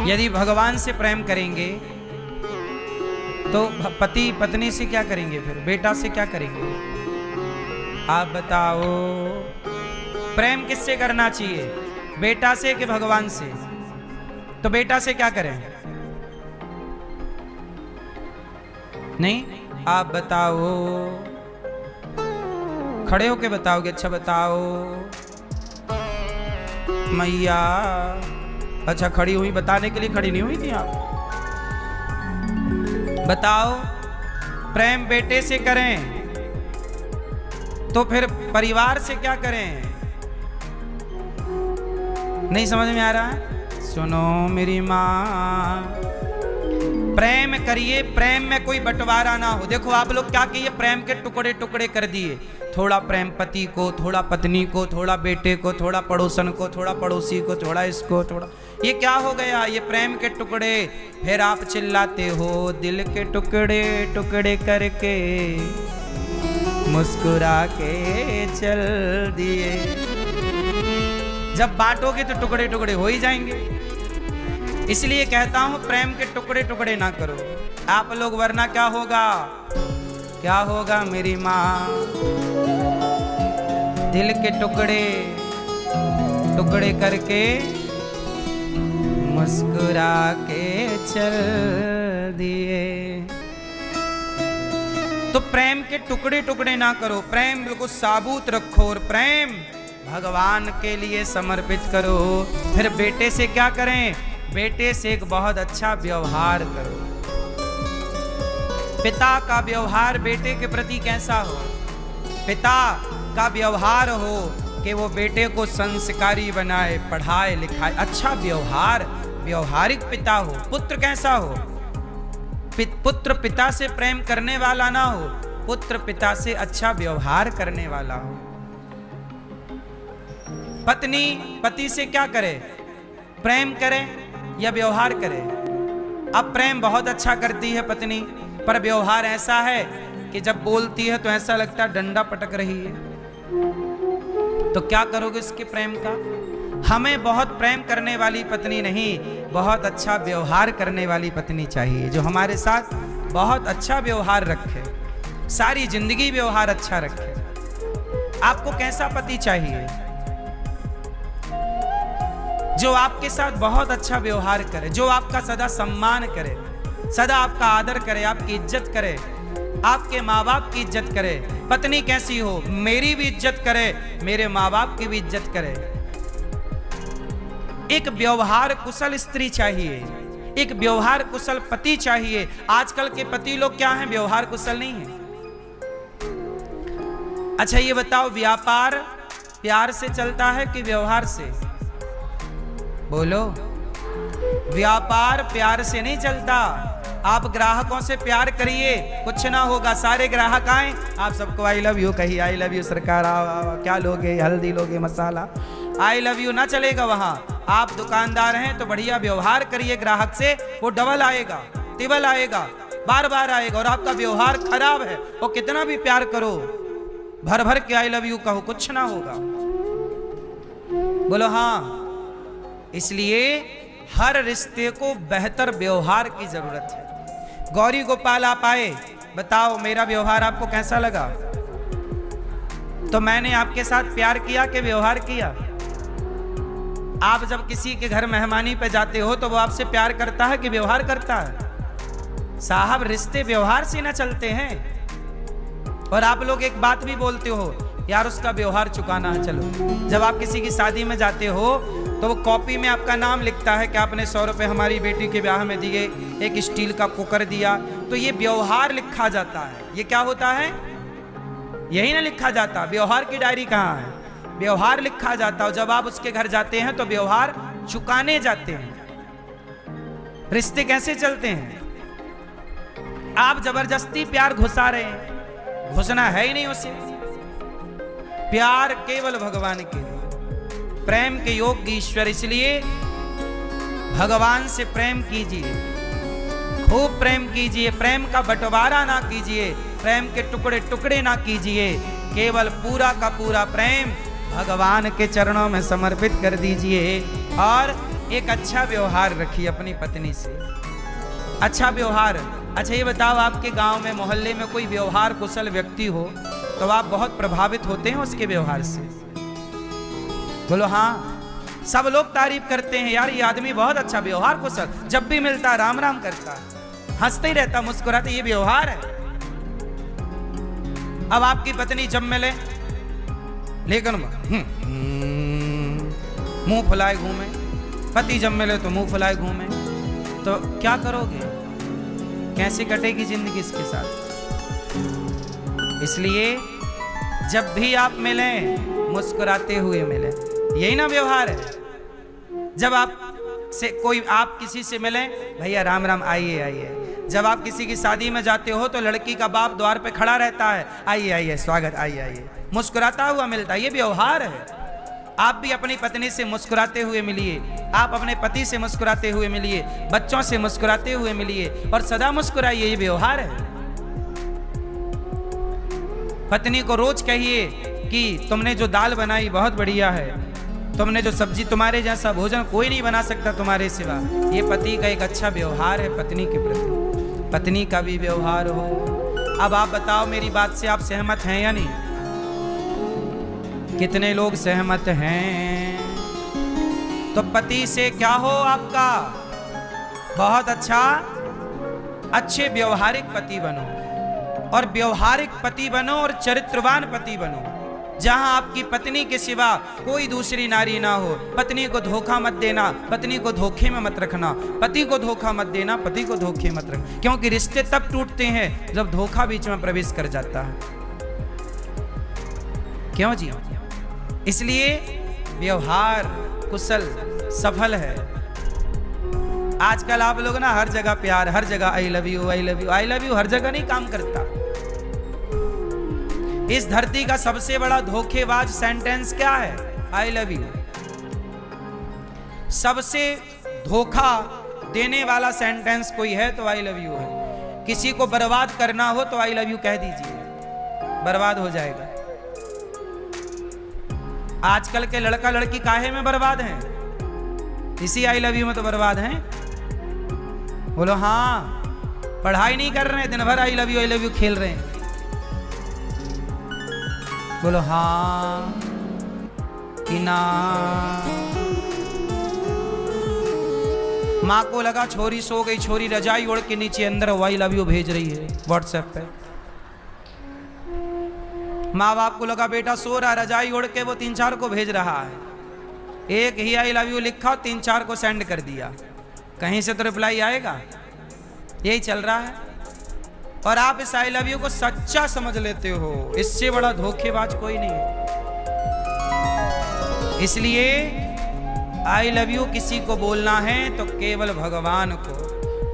A: यदि भगवान से प्रेम करेंगे तो पति पत्नी से क्या करेंगे? फिर बेटा से क्या करेंगे? आप बताओ, प्रेम किससे करना चाहिए? बेटा से कि भगवान से? तो बेटा से क्या करें? नहीं, आप बताओ, खड़े होके बताओगे? अच्छा बताओ मैया। अच्छा खड़ी हुई, बताने के लिए खड़ी नहीं हुई थी आप? बताओ, प्रेम बेटे से करें तो फिर परिवार से क्या करें? नहीं समझ में आ रहा है? सुनो मेरी माँ, प्रेम करिए, प्रेम में कोई बंटवारा ना हो। देखो आप लोग क्या किए, प्रेम के टुकड़े टुकड़े कर दिए। थोड़ा प्रेम पति को, थोड़ा पत्नी को, थोड़ा बेटे को, थोड़ा पड़ोसन को, थोड़ा पड़ोसी को, थोड़ा इसको, थोड़ा। ये क्या हो गया, ये प्रेम के टुकड़े। फिर आप चिल्लाते हो दिल के टुकड़े टुकड़े करके मुस्कुरा के चल दिए। जब बांटोगे तो टुकड़े टुकड़े हो ही जाएंगे। इसलिए कहता हूं प्रेम के टुकड़े टुकड़े ना करो आप लोग, वरना क्या होगा, क्या होगा मेरी माँ, दिल के टुकड़े टुकड़े करके मुस्कुरा के चल दिए। तो प्रेम के टुकड़े टुकड़े ना करो, प्रेम बिल्कुल साबुत रखो और प्रेम भगवान के लिए समर्पित करो। फिर बेटे से क्या करें, बेटे से एक बहुत अच्छा व्यवहार करो। पिता का व्यवहार बेटे के प्रति कैसा हो, पिता का व्यवहार हो कि वो बेटे को संस्कारी बनाए, पढ़ाए लिखाए, अच्छा व्यवहार, व्यवहारिक पिता हो। पुत्र कैसा हो, पुत्र पिता से प्रेम करने वाला ना हो, पुत्र पिता से अच्छा व्यवहार करने वाला हो। पत्नी पति से क्या करे, प्रेम करे या व्यवहार करे। अब प्रेम बहुत अच्छा करती है पत्नी, पर व्यवहार ऐसा है कि जब बोलती है तो ऐसा लगता है डंडा पटक रही है। तो क्या करोगे इसके प्रेम का। हमें बहुत प्रेम करने वाली पत्नी नहीं, बहुत अच्छा व्यवहार करने वाली पत्नी चाहिए, जो हमारे साथ बहुत अच्छा व्यवहार रखे, सारी जिंदगी व्यवहार अच्छा रखे। आपको कैसा पति चाहिए, जो आपके साथ बहुत अच्छा व्यवहार करे, जो आपका सदा सम्मान करे, सदा आपका आदर करे, आपकी इज्जत करे, आपके माँ बाप की इज्जत करे। पत्नी कैसी हो, मेरी भी इज्जत करे, मेरे माँ बाप की भी इज्जत करे। एक व्यवहार कुशल स्त्री चाहिए, एक व्यवहार कुशल पति चाहिए। आजकल के पति लोग क्या हैं, व्यवहार कुशल नहीं है। अच्छा ये बताओ, व्यापार प्यार से चलता है कि व्यवहार से, बोलो। व्यापार प्यार से नहीं चलता। आप ग्राहकों से प्यार करिए, कुछ ना होगा। सारे ग्राहक आए, आप सबको आई लव यू कहिए, आई लव यू सरकार, क्या लोगे, हल्दी लोगे, मसाला, आई लव यू ना चलेगा वहां। आप दुकानदार हैं तो बढ़िया व्यवहार करिए ग्राहक से, वो डबल आएगा, टिबल आएगा, बार बार आएगा। और आपका व्यवहार खराब है, वो कितना भी प्यार करो, भर भर के आई लव यू कहो, कुछ ना होगा। बोलो हाँ। इसलिए हर रिश्ते को बेहतर व्यवहार की जरूरत है। गौरी गोपाल आप आए, बताओ मेरा व्यवहार आपको कैसा लगा। तो मैंने आपके साथ प्यार किया कि व्यवहार किया। आप जब किसी के घर मेहमानी पे जाते हो तो वो आपसे प्यार करता है कि व्यवहार करता है। साहब रिश्ते व्यवहार से ना चलते हैं। और आप लोग एक बात भी बोलते हो, यार उसका व्यवहार चुकाना है। चलो जब आप किसी की शादी में जाते हो तो वो कॉपी में आपका नाम लिखता है कि आपने 100 रुपये हमारी बेटी के ब्याह में दिए, एक स्टील का कुकर दिया, तो ये व्यवहार लिखा जाता है। ये क्या होता है, यही ना लिखा जाता। व्यवहार की डायरी कहाँ है, व्यवहार लिखा जाता है। जब आप उसके घर जाते हैं तो व्यवहार चुकाने जाते हैं। रिश्ते कैसे चलते हैं, आप जबरदस्ती प्यार घुसा रहे हैं, घुसना है ही नहीं उसे। प्यार केवल भगवान के लिए, प्रेम के योग ईश्वर। इसलिए भगवान से प्रेम कीजिए, खूब प्रेम कीजिए, प्रेम का बंटवारा ना कीजिए, प्रेम के टुकड़े टुकड़े ना कीजिए। केवल पूरा का पूरा प्रेम भगवान के चरणों में समर्पित कर दीजिए। और एक अच्छा व्यवहार रखिए अपनी पत्नी से, अच्छा व्यवहार। अच्छा ये बताओ, आपके गांव में मोहल्ले में कोई व्यवहार कुशल व्यक्ति हो तो आप बहुत प्रभावित होते हैं उसके व्यवहार से। बोलो हाँ। सब लोग तारीफ करते हैं, यार ये आदमी बहुत अच्छा व्यवहार कुशल, जब भी मिलता राम राम करता, हंसते ही रहता, मुस्कुराते, ये व्यवहार है। अब आपकी पत्नी जब मिले लेकिन मुंह फुलाए घूमे, पति जब मिले तो मुंह फुलाए घूमे, तो क्या करोगे, कैसे कटेगी जिंदगी इसके साथ। इसलिए जब भी आप मिलें मुस्कुराते हुए मिलें, यही ना व्यवहार है। जब आप से कोई, आप किसी से मिलें, भैया राम राम, आइए आइए, जब आप किसी की शादी में जाते हो तो लड़की का बाप द्वार पे खड़ा रहता है, आइए आइए स्वागत, आइए आइए, मुस्कुराता हुआ मिलता है। ये व्यवहार है। आप भी अपनी पत्नी से मुस्कुराते हुए मिलिए, आप अपने पति से मुस्कुराते हुए मिलिए, बच्चों से मुस्कुराते हुए मिलिए और सदा मुस्कुराइए। ये व्यवहार है। पत्नी को रोज कहिए कि तुमने जो दाल बनाई बहुत बढ़िया है, तुमने जो सब्जी, तुम्हारे जैसा भोजन कोई नहीं बना सकता तुम्हारे सिवा। ये पति का एक अच्छा व्यवहार है पत्नी के प्रति। पत्नी का भी व्यवहार हो। अब आप बताओ मेरी बात से आप सहमत हैं या नहीं? कितने लोग सहमत हैं? तो पति से क्या हो आपका? बहुत अच्छा, अच्छे व्यवहारिक पति बनो, और व्यवहारिक पति बनो और चरित्रवान पति बनो, जहां आपकी पत्नी के सिवा कोई दूसरी नारी ना हो। पत्नी को धोखा मत देना, पत्नी को धोखे में मत रखना, पति को धोखा मत देना, पति को धोखे मत रखना, क्योंकि रिश्ते तब टूटते हैं जब धोखा बीच में प्रवेश कर जाता है। क्यों जी? इसलिए व्यवहार कुशल सफल है। आजकल आप लोग ना हर जगह प्यार, हर जगह I love you, I love you, I love you हर जगह नहीं काम करता। इस धरती का सबसे बड़ा धोखेबाज सेंटेंस क्या है? आई लव यू। सबसे धोखा देने वाला सेंटेंस कोई है तो आई लव यू है। किसी को बर्बाद करना हो तो आई लव यू कह दीजिए, बर्बाद हो जाएगा। आजकल के लड़का लड़की काहे में बर्बाद हैं? इसी आई लव यू में तो बर्बाद हैं। बोलो हाँ, पढ़ाई नहीं कर रहे हैं, दिन भर आई लव यू खेल रहे हैं। बोलो हाँ कि ना। माँ को लगा छोरी सो गई, छोरी रजाई ओढ़ के नीचे अंदर आई लव यू भेज रही है व्हाट्सएप पे। माँ बाप को लगा बेटा सो रहा, रजाई ओढ़ के वो 3-4 को भेज रहा है। एक ही आई लव यू लिखा, 3-4 को सेंड कर दिया। कहीं से तो रिप्लाई आएगा? यही चल रहा है। और आप इस आई लव यू को सच्चा समझ लेते हो। इससे बड़ा धोखेबाज कोई नहीं है। इसलिए आई लव यू किसी को बोलना है तो केवल भगवान को।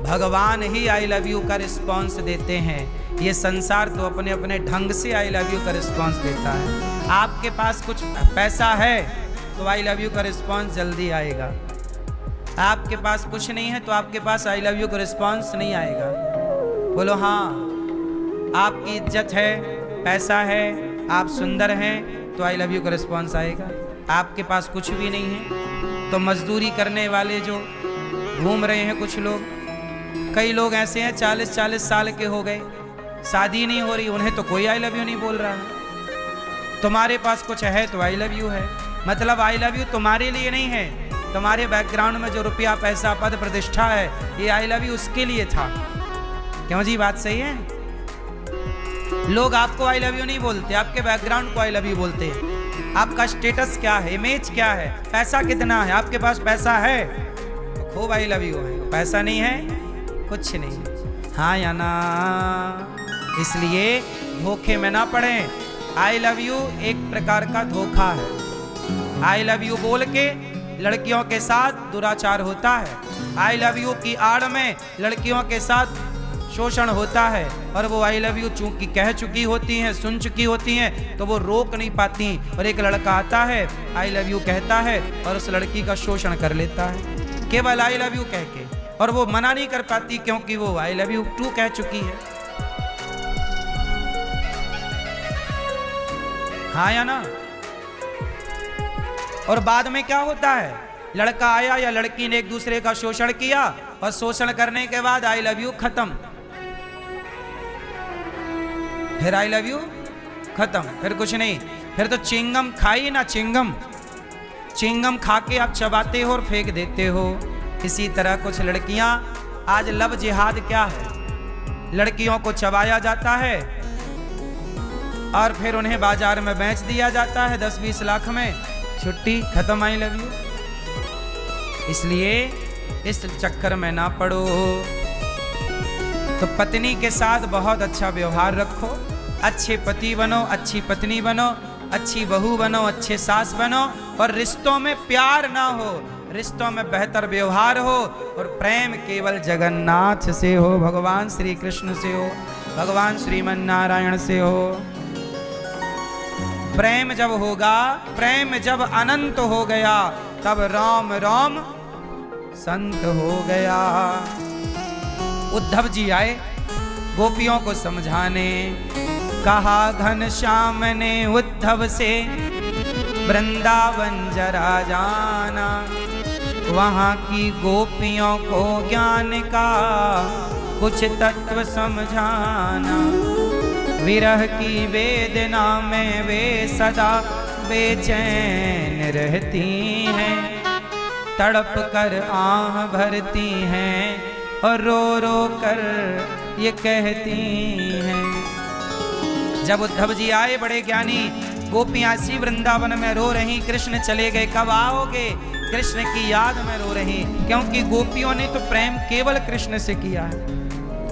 A: भगवान ही आई लव यू का रिस्पॉन्स देते हैं। ये संसार तो अपने अपने ढंग से आई लव यू का रिस्पॉन्स देता है। आपके पास कुछ पैसा है तो आई लव यू का रिस्पॉन्स जल्दी आएगा। आपके पास कुछ नहीं है तो आपके पास आई लव यू का रिस्पॉन्स नहीं आएगा। बोलो हाँ, आपकी इज्जत है, पैसा है, आप सुंदर हैं तो आई लव यू का रिस्पॉन्स आएगा। आपके पास कुछ भी नहीं है तो मजदूरी करने वाले जो घूम रहे हैं कुछ लोग, कई लोग ऐसे हैं 40-40 साल के हो गए, शादी नहीं हो रही, उन्हें तो कोई आई लव यू नहीं बोल रहा है। तुम्हारे पास कुछ है तो आई लव यू है। मतलब आई लव यू तुम्हारे लिए नहीं है, तुम्हारे बैकग्राउंड में जो रुपया पैसा पद प्रतिष्ठा है ये आई लव यू उसके लिए था। क्यों जी, बात सही है? लोग आपको आई लव यू नहीं बोलते, आपके बैकग्राउंड को आई लव यू बोलते हैं। आपका स्टेटस क्या है, इमेज क्या है, पैसा कितना है। आपके पास पैसा है तो खूब आई लव यू है, पैसा नहीं है कुछ नहीं। हाँ या ना? इसलिए धोखे में ना पड़े। आई लव यू एक प्रकार का धोखा है। आई लव यू बोल के लड़कियों के साथ दुराचार होता है। आई लव यू की आड़ में लड़कियों के साथ शोषण होता है। और वो आई लव यू चूंकि कह चुकी होती हैं, सुन चुकी होती हैं, तो वो रोक नहीं पाती। और एक लड़का आता है, आई लव यू कहता है और उस लड़की का शोषण कर लेता है केवल आई लव यू कह के। और वो मना नहीं कर पाती क्योंकि वो आई लव यू टू कह चुकी है। हाँ या ना? और बाद में क्या होता है? लड़का आया या लड़की ने एक दूसरे का शोषण किया और शोषण करने के बाद आई लव यू खत्म। फिर आई लव यू खत्म, फिर कुछ नहीं। फिर तो चिंगम खाई ना, चिंगम खा के आप चबाते हो और फेंक देते हो। इसी तरह कुछ लड़कियां, आज लव जिहाद क्या है? लड़कियों को चबाया जाता है और फिर उन्हें बाजार में बेच दिया जाता है 10-20 लाख में। छुट्टी खत्म, आई लव यू। इसलिए इस चक्कर में ना पड़ो। तो पत्नी के साथ बहुत अच्छा व्यवहार रखो, अच्छे पति बनो, अच्छी पत्नी बनो, अच्छी बहू बनो, अच्छे सास बनो। और रिश्तों में प्यार ना हो, रिश्तों में बेहतर व्यवहार हो और प्रेम केवल जगन्नाथ से हो, भगवान श्री कृष्ण से हो, भगवान श्रीमन नारायण से हो। प्रेम जब होगा, प्रेम जब अनंत हो गया, तब राम राम संत हो गया। उद्धव जी आए गोपियों को समझाने, कहा घनश्याम ने उद्धव से वृंदावन जरा जाना, वहां की गोपियों को ज्ञान का कुछ तत्व समझाना। विरह की वेदना में वे सदा बेचैन रहती हैं, तड़प कर आह भरती हैं और रो रो कर ये कहती हैं। जब उद्धव जी आए बड़े ज्ञानी, गोपियां सी वृंदावन में रो रही, कृष्ण चले गए, कब आओगे? कृष्ण की याद में रो रही, क्योंकि गोपियों ने तो प्रेम केवल कृष्ण से किया है।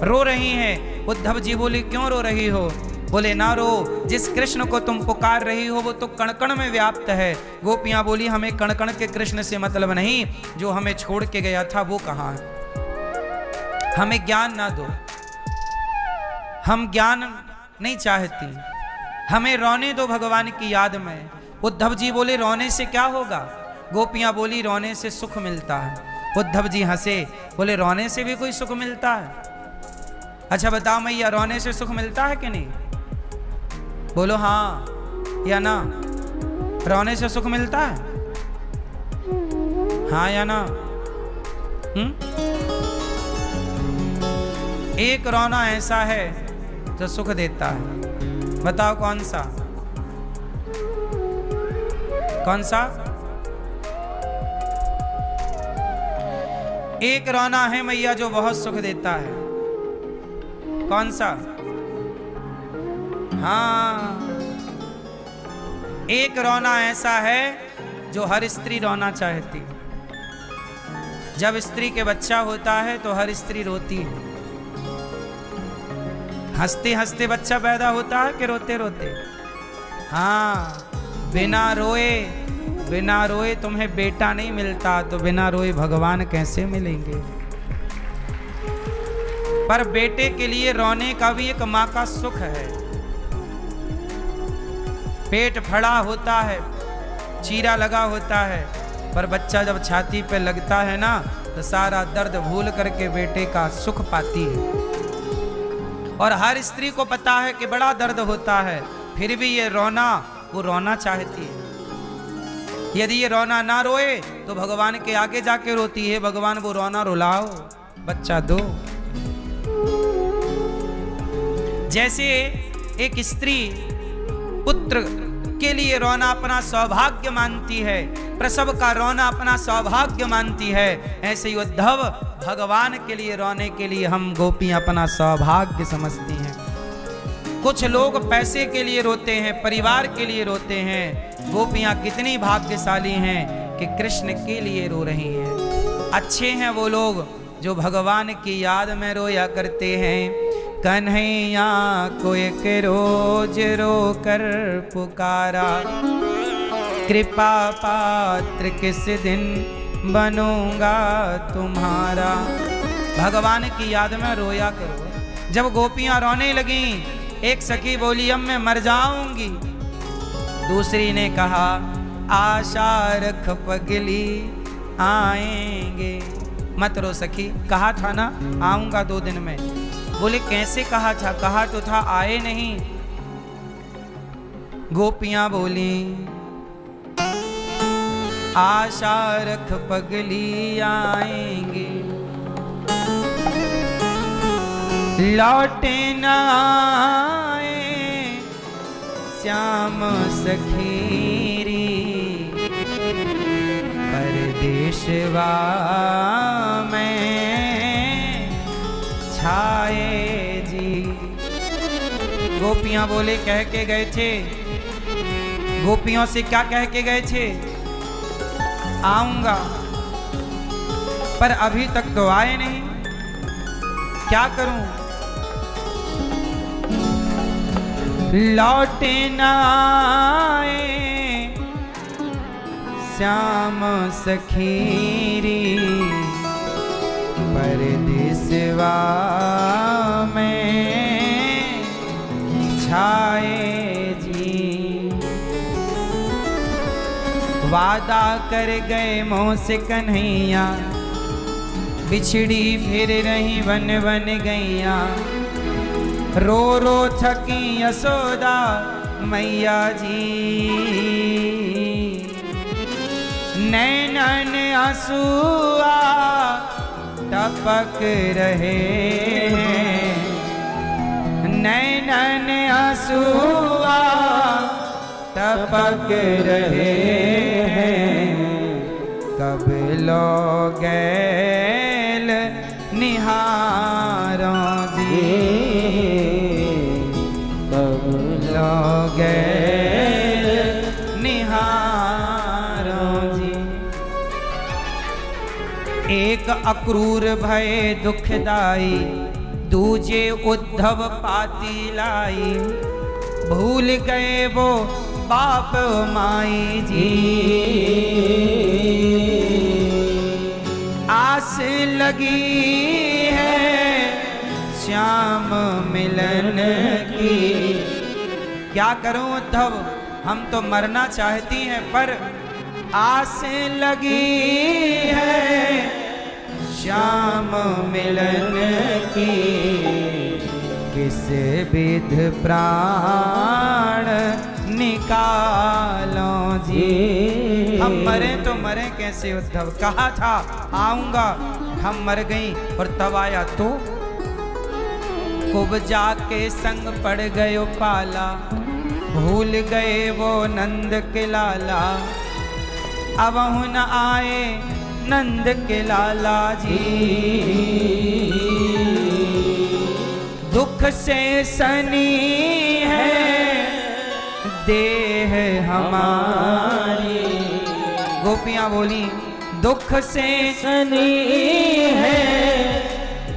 A: रो रही हैं। उद्धव जी बोले, क्यों रो रही हो? बोले, ना रो, जिस कृष्ण को तुम पुकार रही हो वो तो कण कण में व्याप्त है। गोपियां बोली, हमें कण कण के कृष्ण से मतलब नहीं, जो हमें छोड़ के गया था वो कहाँ है? हमें ज्ञान ना दो, हम ज्ञान नहीं चाहती, हमें रोने दो भगवान की याद में। उद्धव जी बोले, रोने से क्या होगा? गोपियां बोली, रोने से सुख मिलता है। उद्धव जी हंसे, बोले, रोने से भी कोई सुख मिलता है? अच्छा बताओ मैया, रोने से सुख मिलता है कि नहीं? बोलो हाँ या ना। रोने से सुख मिलता है? हाँ या ना? एक रोना ऐसा है जो सुख देता है, बताओ कौन सा? कौन सा? एक रोना है मैया जो बहुत सुख देता है, कौन सा? हाँ, एक रोना ऐसा है जो हर स्त्री रोना चाहती है। जब स्त्री के बच्चा होता है तो हर स्त्री रोती है। हंसते हंसते बच्चा पैदा होता है कि रोते रोते? हाँ, बिना रोए तुम्हें बेटा नहीं मिलता, तो बिना रोए भगवान कैसे मिलेंगे? पर बेटे के लिए रोने का भी एक माँ का सुख है। पेट फड़ा होता है, चीरा लगा होता है, पर बच्चा जब छाती पे लगता है ना, तो सारा दर्द भूल करके बेटे का सुख पाती है। और हर स्त्री को पता है कि बड़ा दर्द होता है, फिर भी ये रोना, वो रोना चाहती है। यदि ये रोना ना रोए तो भगवान के आगे जाके रोती है, भगवान वो रोना रुलाओ, बच्चा दो। जैसे एक स्त्री पुत्र के लिए रोना अपना सौभाग्य मानती है, प्रसव का रोना अपना सौभाग्य मानती है, ऐसे ही उद्धव भगवान के लिए रोने के लिए हम गोपियां अपना सौभाग्य समझती हैं। कुछ लोग पैसे के लिए रोते हैं, परिवार के लिए रोते हैं। गोपियां कितनी भाग्यशाली हैं कि कृष्ण के लिए रो रही हैं। अच्छे हैं वो लोग जो भगवान की याद में रोया करते हैं। कन्हैया को एक रोज रो कर पुकारा, कृपा पात्र किस दिन बनूंगा तुम्हारा। भगवान की याद में रोया करो। जब गोपियां रोने लगी, एक सखी बोली, अब मैं मर जाऊंगी। दूसरी ने कहा, आशा रख पगली आएंगे। मत रो सखी, कहा था ना आऊंगा 2 दिन में। बोले, कैसे कहा था? कहा तो था आए नहीं। गोपियां बोली, आशा रख पगली आएंगे, लौटे न आए श्याम सखीरी, परदेशवा में छाए जी। गोपियां बोले, कह के गए थे। गोपियों से क्या कह के गए थे? आऊंगा, पर अभी तक तो आए नहीं, क्या करूं? लौटे न आए श्याम सखीरी परदेसवा में छाए जी। वादा कर गए मोह से कन्हैया, बिछड़ी फिर रही वन वन गैया। रो रो थकी यशोदा मैया जी, नैनन आंसुआ टपक रहे हैं, नैनन आंसुआ टपक रहे हैं। कब लोगैल निहारों जी,
B: कब
A: लोगैल निहारों जी। एक अक्रूर भय दुखदाई, दूजे उद्धव पाती लाई। भूल गए वो बाप माई जी, आस लगी है श्याम मिलन की। क्या करूं उद्धव, हम तो मरना चाहती हैं, पर आस लगी है श्याम मिलन की। किस विध प्राण निकालो जी। हम मरे तो मरे कैसे उद्धव, कहा था आऊंगा, हम मर गई और तब आया तो। कुब्जा के संग पड़ गयो पाला, भूल गए वो नंद के लाला। अब न आए नंद के लाला जी, दुख से सनी है देह हमारी। गोपियां बोली दुख से
B: सनी है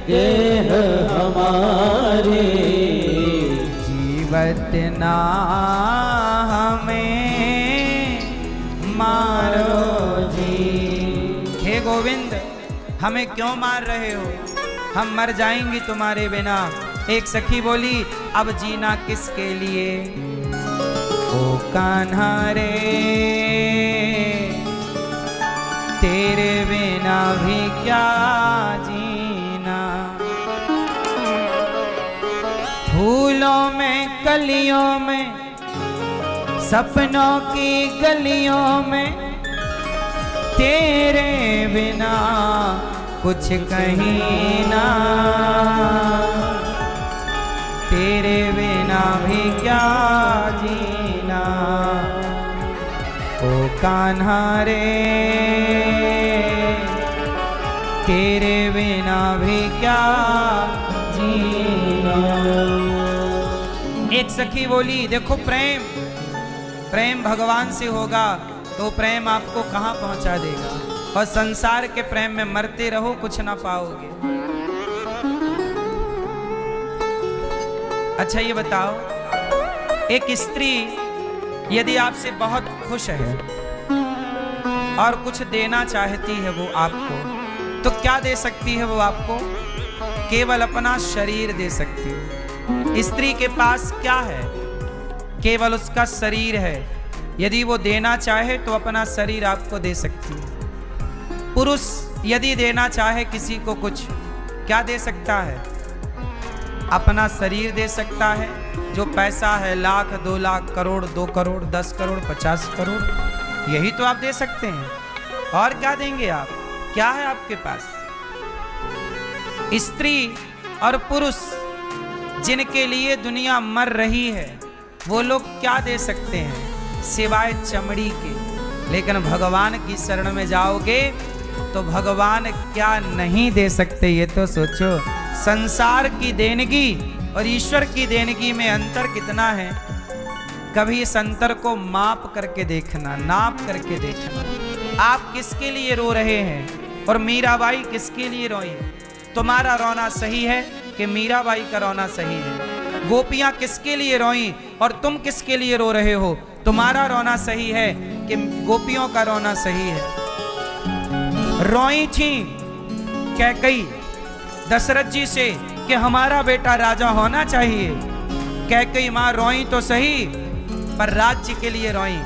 B: देह हमारे,
A: जीवत ना हमें मारो जी। हे गोविंद, हमें क्यों मार रहे हो, हम मर जाएंगी तुम्हारे बिना। एक सखी बोली अब जीना किसके लिए, ओ कान्हा रे तेरे बिना भी क्या जीना। फूलों में कलियों में, सपनों की गलियों में, तेरे बिना कुछ कहीं ना। तेरे बिना भी क्या जीना, ओ कान्हा रे तेरे बिना भी क्या जीना। एक सखी बोली देखो प्रेम, प्रेम भगवान से होगा तो प्रेम आपको कहाँ पहुंचा देगा, और संसार के प्रेम में मरते रहो कुछ ना पाओगे। अच्छा ये बताओ, एक स्त्री यदि आपसे बहुत खुश है और कुछ देना चाहती है वो आपको, तो क्या दे सकती है वो आपको? केवल अपना शरीर दे सकती है। स्त्री के पास क्या है? केवल उसका शरीर है। यदि वो देना चाहे तो अपना शरीर आपको दे सकती है। पुरुष यदि देना चाहे किसी को कुछ, क्या दे सकता है? अपना शरीर दे सकता है। जो पैसा है, लाख, 2 लाख, करोड़, 2 करोड़, 10 करोड़, 50 करोड़, यही तो आप दे सकते हैं। और क्या देंगे आप? क्या है आपके पास? स्त्री और पुरुष जिनके लिए दुनिया मर रही है, वो लोग क्या दे सकते हैं सिवाय चमड़ी के? लेकिन भगवान की शरण में जाओगे तो भगवान क्या नहीं दे सकते, ये तो सोचो। संसार की देनगी और ईश्वर की देनगी में अंतर कितना है, कभी इस अंतर को माप करके देखना, नाप करके देखना। आप किसके लिए रो रहे हैं और मीराबाई किसके लिए रोई? तुम्हारा रोना सही है कि मीराबाई का रोना सही है? गोपियां किसके लिए रोई और तुम किसके लिए रो रहे हो? तुम्हारा रोना सही है कि गोपियों का रोना सही है। रोई थी कैकई दशरथ जी से कि हमारा बेटा राजा होना चाहिए। कैकई मां रोई तो सही, पर राज्य के लिए रोई।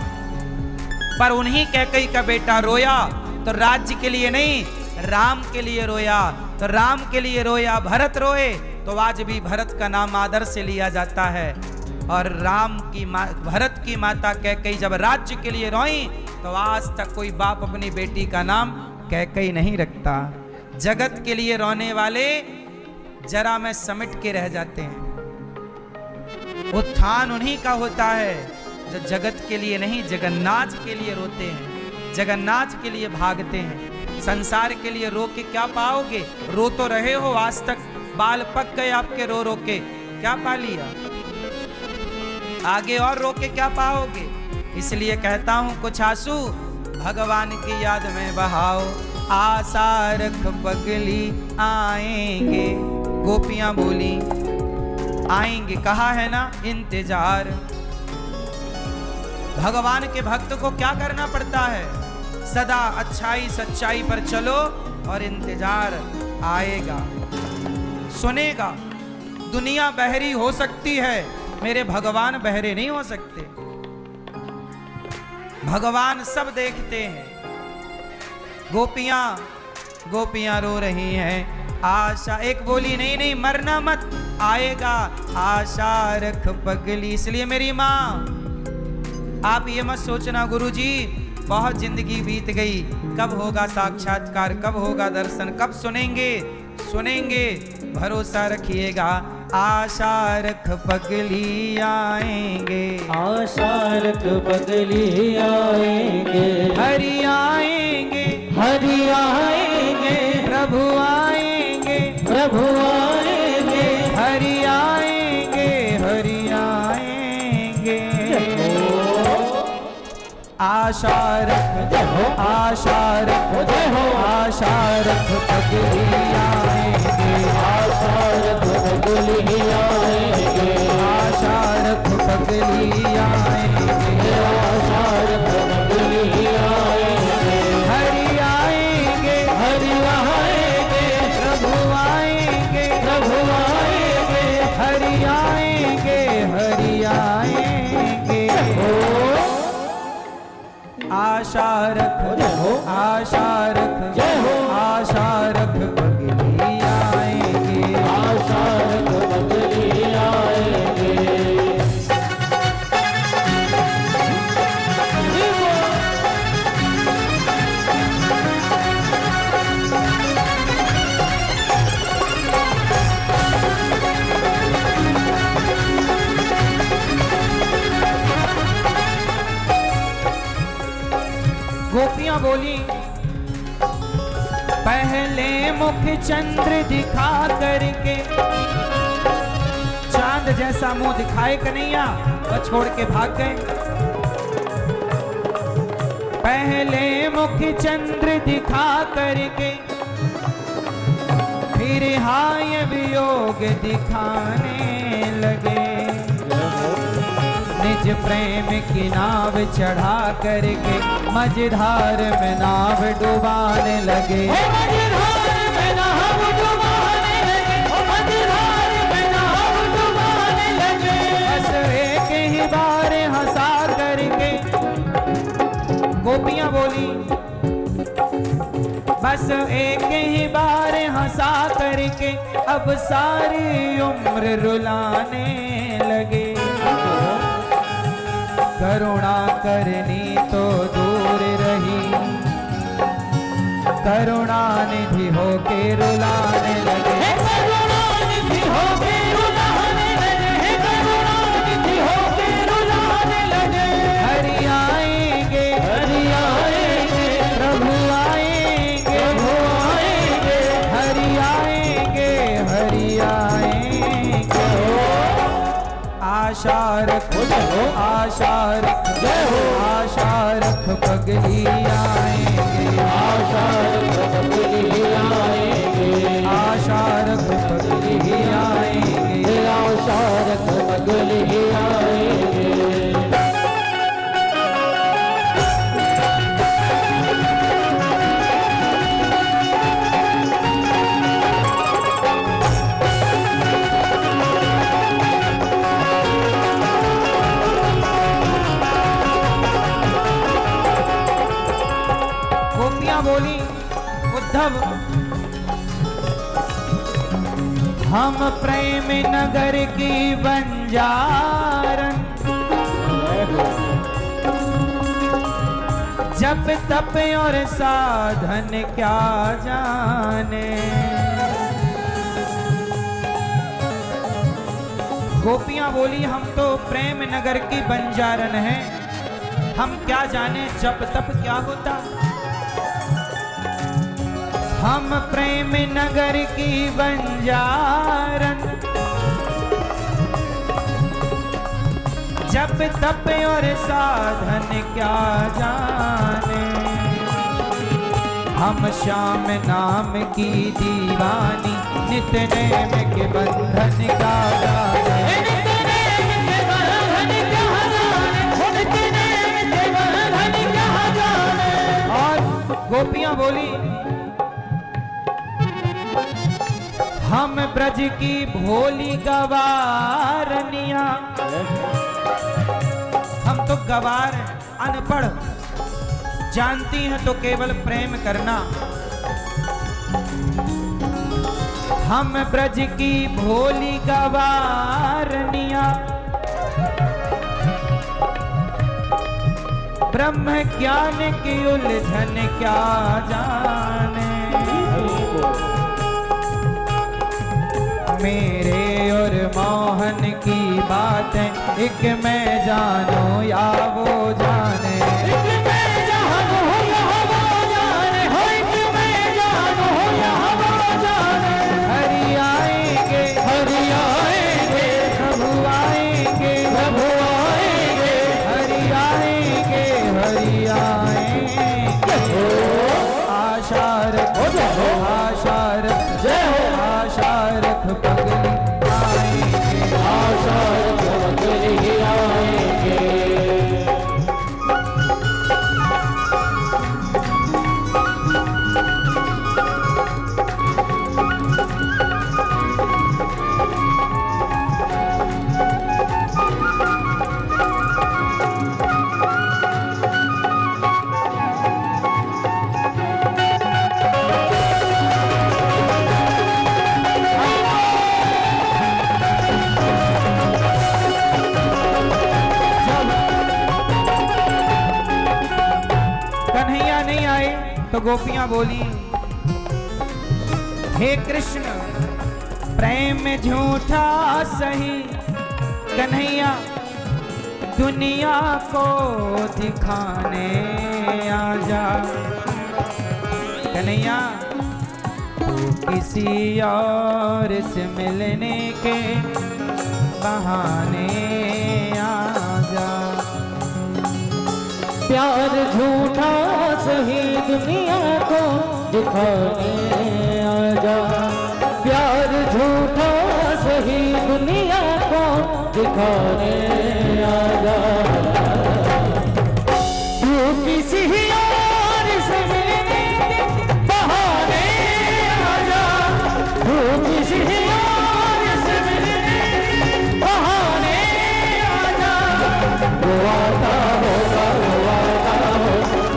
A: पर उन्हीं कैकई का बेटा रोया तो राज्य के लिए नहीं, राम के लिए रोया। तो राम के लिए रोया, भरत रोए तो आज भी भरत का नाम आदर से लिया जाता है। और भरत की माता कैकई जब राज्य के लिए रोई तो आज तक कोई बाप अपनी बेटी का नाम कैकई नहीं रखता। जगत के लिए रोने वाले जरा में समिट के रह जाते हैं। उत्थान उन्हीं का होता है जो जगत के लिए नहीं, जगन्नाथ के लिए रोते हैं, जगन्नाथ के लिए भागते हैं। संसार के लिए रो के क्या पाओगे? रो तो रहे हो, आज तक बाल पक गए आपके रो रो के, क्या पा लिया? आगे और रो के क्या पाओगे? इसलिए कहता हूं कुछ आंसू भगवान की याद में बहाओ। आशा रख पगली आएंगे, गोपियां बोली आएंगे, कहा है ना इंतजार। भगवान के भक्त को क्या करना पड़ता है? सदा अच्छाई सच्चाई पर चलो और इंतजार आएगा, सुनेगा। दुनिया बहरी हो सकती है, मेरे भगवान बहरे नहीं हो सकते। भगवान सब देखते हैं। गोपियां रो रही हैं। आशा एक बोली नहीं नहीं मरना मत, आएगा आशा रख पगली। इसलिए मेरी माँ आप ये मत सोचना गुरुजी बहुत जिंदगी बीत गई, कब होगा साक्षात्कार, कब होगा दर्शन, कब सुनेंगे। भरोसा रखिएगा, आशा रख पगली आएंगे,
B: आशा रख पगली आएंगे,
A: हरि आएंगे,
B: हरि आएंगे,
A: प्रभु आएंगे,
B: प्रभु आएंगे,
A: हरि आएंगे, हरि आएंगे। आशा रख, आशा रख, आशा रख पगली आएंगे,
B: आशा रख पगली आएंगे,
A: आशा रख पगली आएंगे,
B: आशा रख पगली आएंगे,
A: हरि आएंगे,
B: हरि आएंगे,
A: प्रभु आएंगे,
B: प्रभु आएंगे,
A: हरि आएंगे, हरि आएंगे। आशा रख, आशा रख, आशा रख पगली आएंगे,
B: आशा रख पगली आएंगे।
A: गोपियां बोली पहले मुख चंद्र दिखा करके, चांद जैसा मुंह दिखाए कन्हैया और छोड़ के भाग गए। पहले मुख चंद्र दिखा करके, फिर हाय वियोग दिखाने लगे। निज प्रेम की नाव चढ़ा करके, मझधार में नाव डुबाने लगे।
B: मझधार में नाव डुबाने लगे, मझधार में नाव डुबाने लगे।
A: बस एक ही बार हंसा करके, गोपियां बोली बस एक ही बार हंसा करके, अब सारी उम्र रुलाने लगे। करुणा करनी तो दूर रही, करुणा निधि होके रुलाने लगे।
B: करुणा निधि होके रुलाने लगे, करुणा निधि होके रुलाने लगे।
A: हरि आएंगे,
B: हरि आएंगे,
A: प्रभु आएंगे,
B: प्रभु आएंगे,
A: हरि आएंगे, हरि आएंगे। आशा रख, आशा रख, आशा रख पगली आएंगे,
B: आशा रख पगली आएंगे,
A: आशा रख पगली आएंगे,
B: आशा रख पगली आएंगे।
A: उद्धव हम प्रेम नगर की बंजारन जप तप और साधन क्या जाने। गोपियां बोली हम तो प्रेम नगर की बंजारन हैं, हम क्या जाने जप तप क्या होता। हम प्रेम नगर की बंजारन जप तप और साधन क्या जाने। हम श्याम नाम की दीवानी नित्य नेम के बंधन का जाने। और गोपियां बोली हम ब्रज की भोली गवारनिया, हम तो गवार अनपढ़, जानती हैं तो केवल प्रेम करना। हम ब्रज की भोली गवारनिया ब्रह्म ज्ञान की उलझन क्या जाने। मेरे और मोहन की बातें एक मैं जानूं या वो जाने। एक मैं जानूं या वो जाने, हो एक मैं जानूं या वो जाने। हरि आएंगे प्रभु आएंगे प्रभु आएंगे। हरि आएंगे आशा रख आशा रख जय हो आशा रख पगली आएंगे आशा रख पगली आएंगे। तो गोपियां बोली हे कृष्ण प्रेम झूठा सही, कन्हैया दुनिया को दिखाने आजा। कन्हैया तू किसी और से मिलने के बहाने आजा।
B: प्यार झूठा सही दुनिया को दिखाने आजा। प्यार झूठा सही दुनिया को दिखाने आजा। तू किसी और से मिलने के बहाने आजा। तू किसी और से मिलने के बहाने आजा। वो आता होगा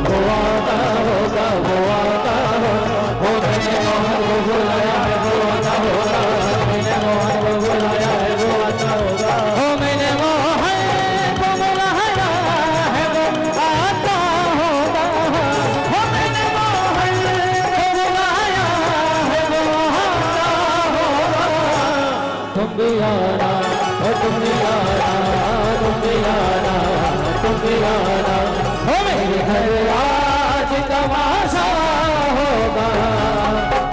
B: वो आता होगा वो आता हो। वो मैंने मोहन को बुलाया है वो आता होगा। मैंने मोहन को बुलाया है वो आता होगा। वो मैंने मोहन को बुलाया है वो आता होगा। वो मैंने मोहन को बुलाया है वो आता होगा। तुम भी आना तुम भी आना तुम भी आना तुम भी आना। हो मेरे घर आज तमाशा होगा।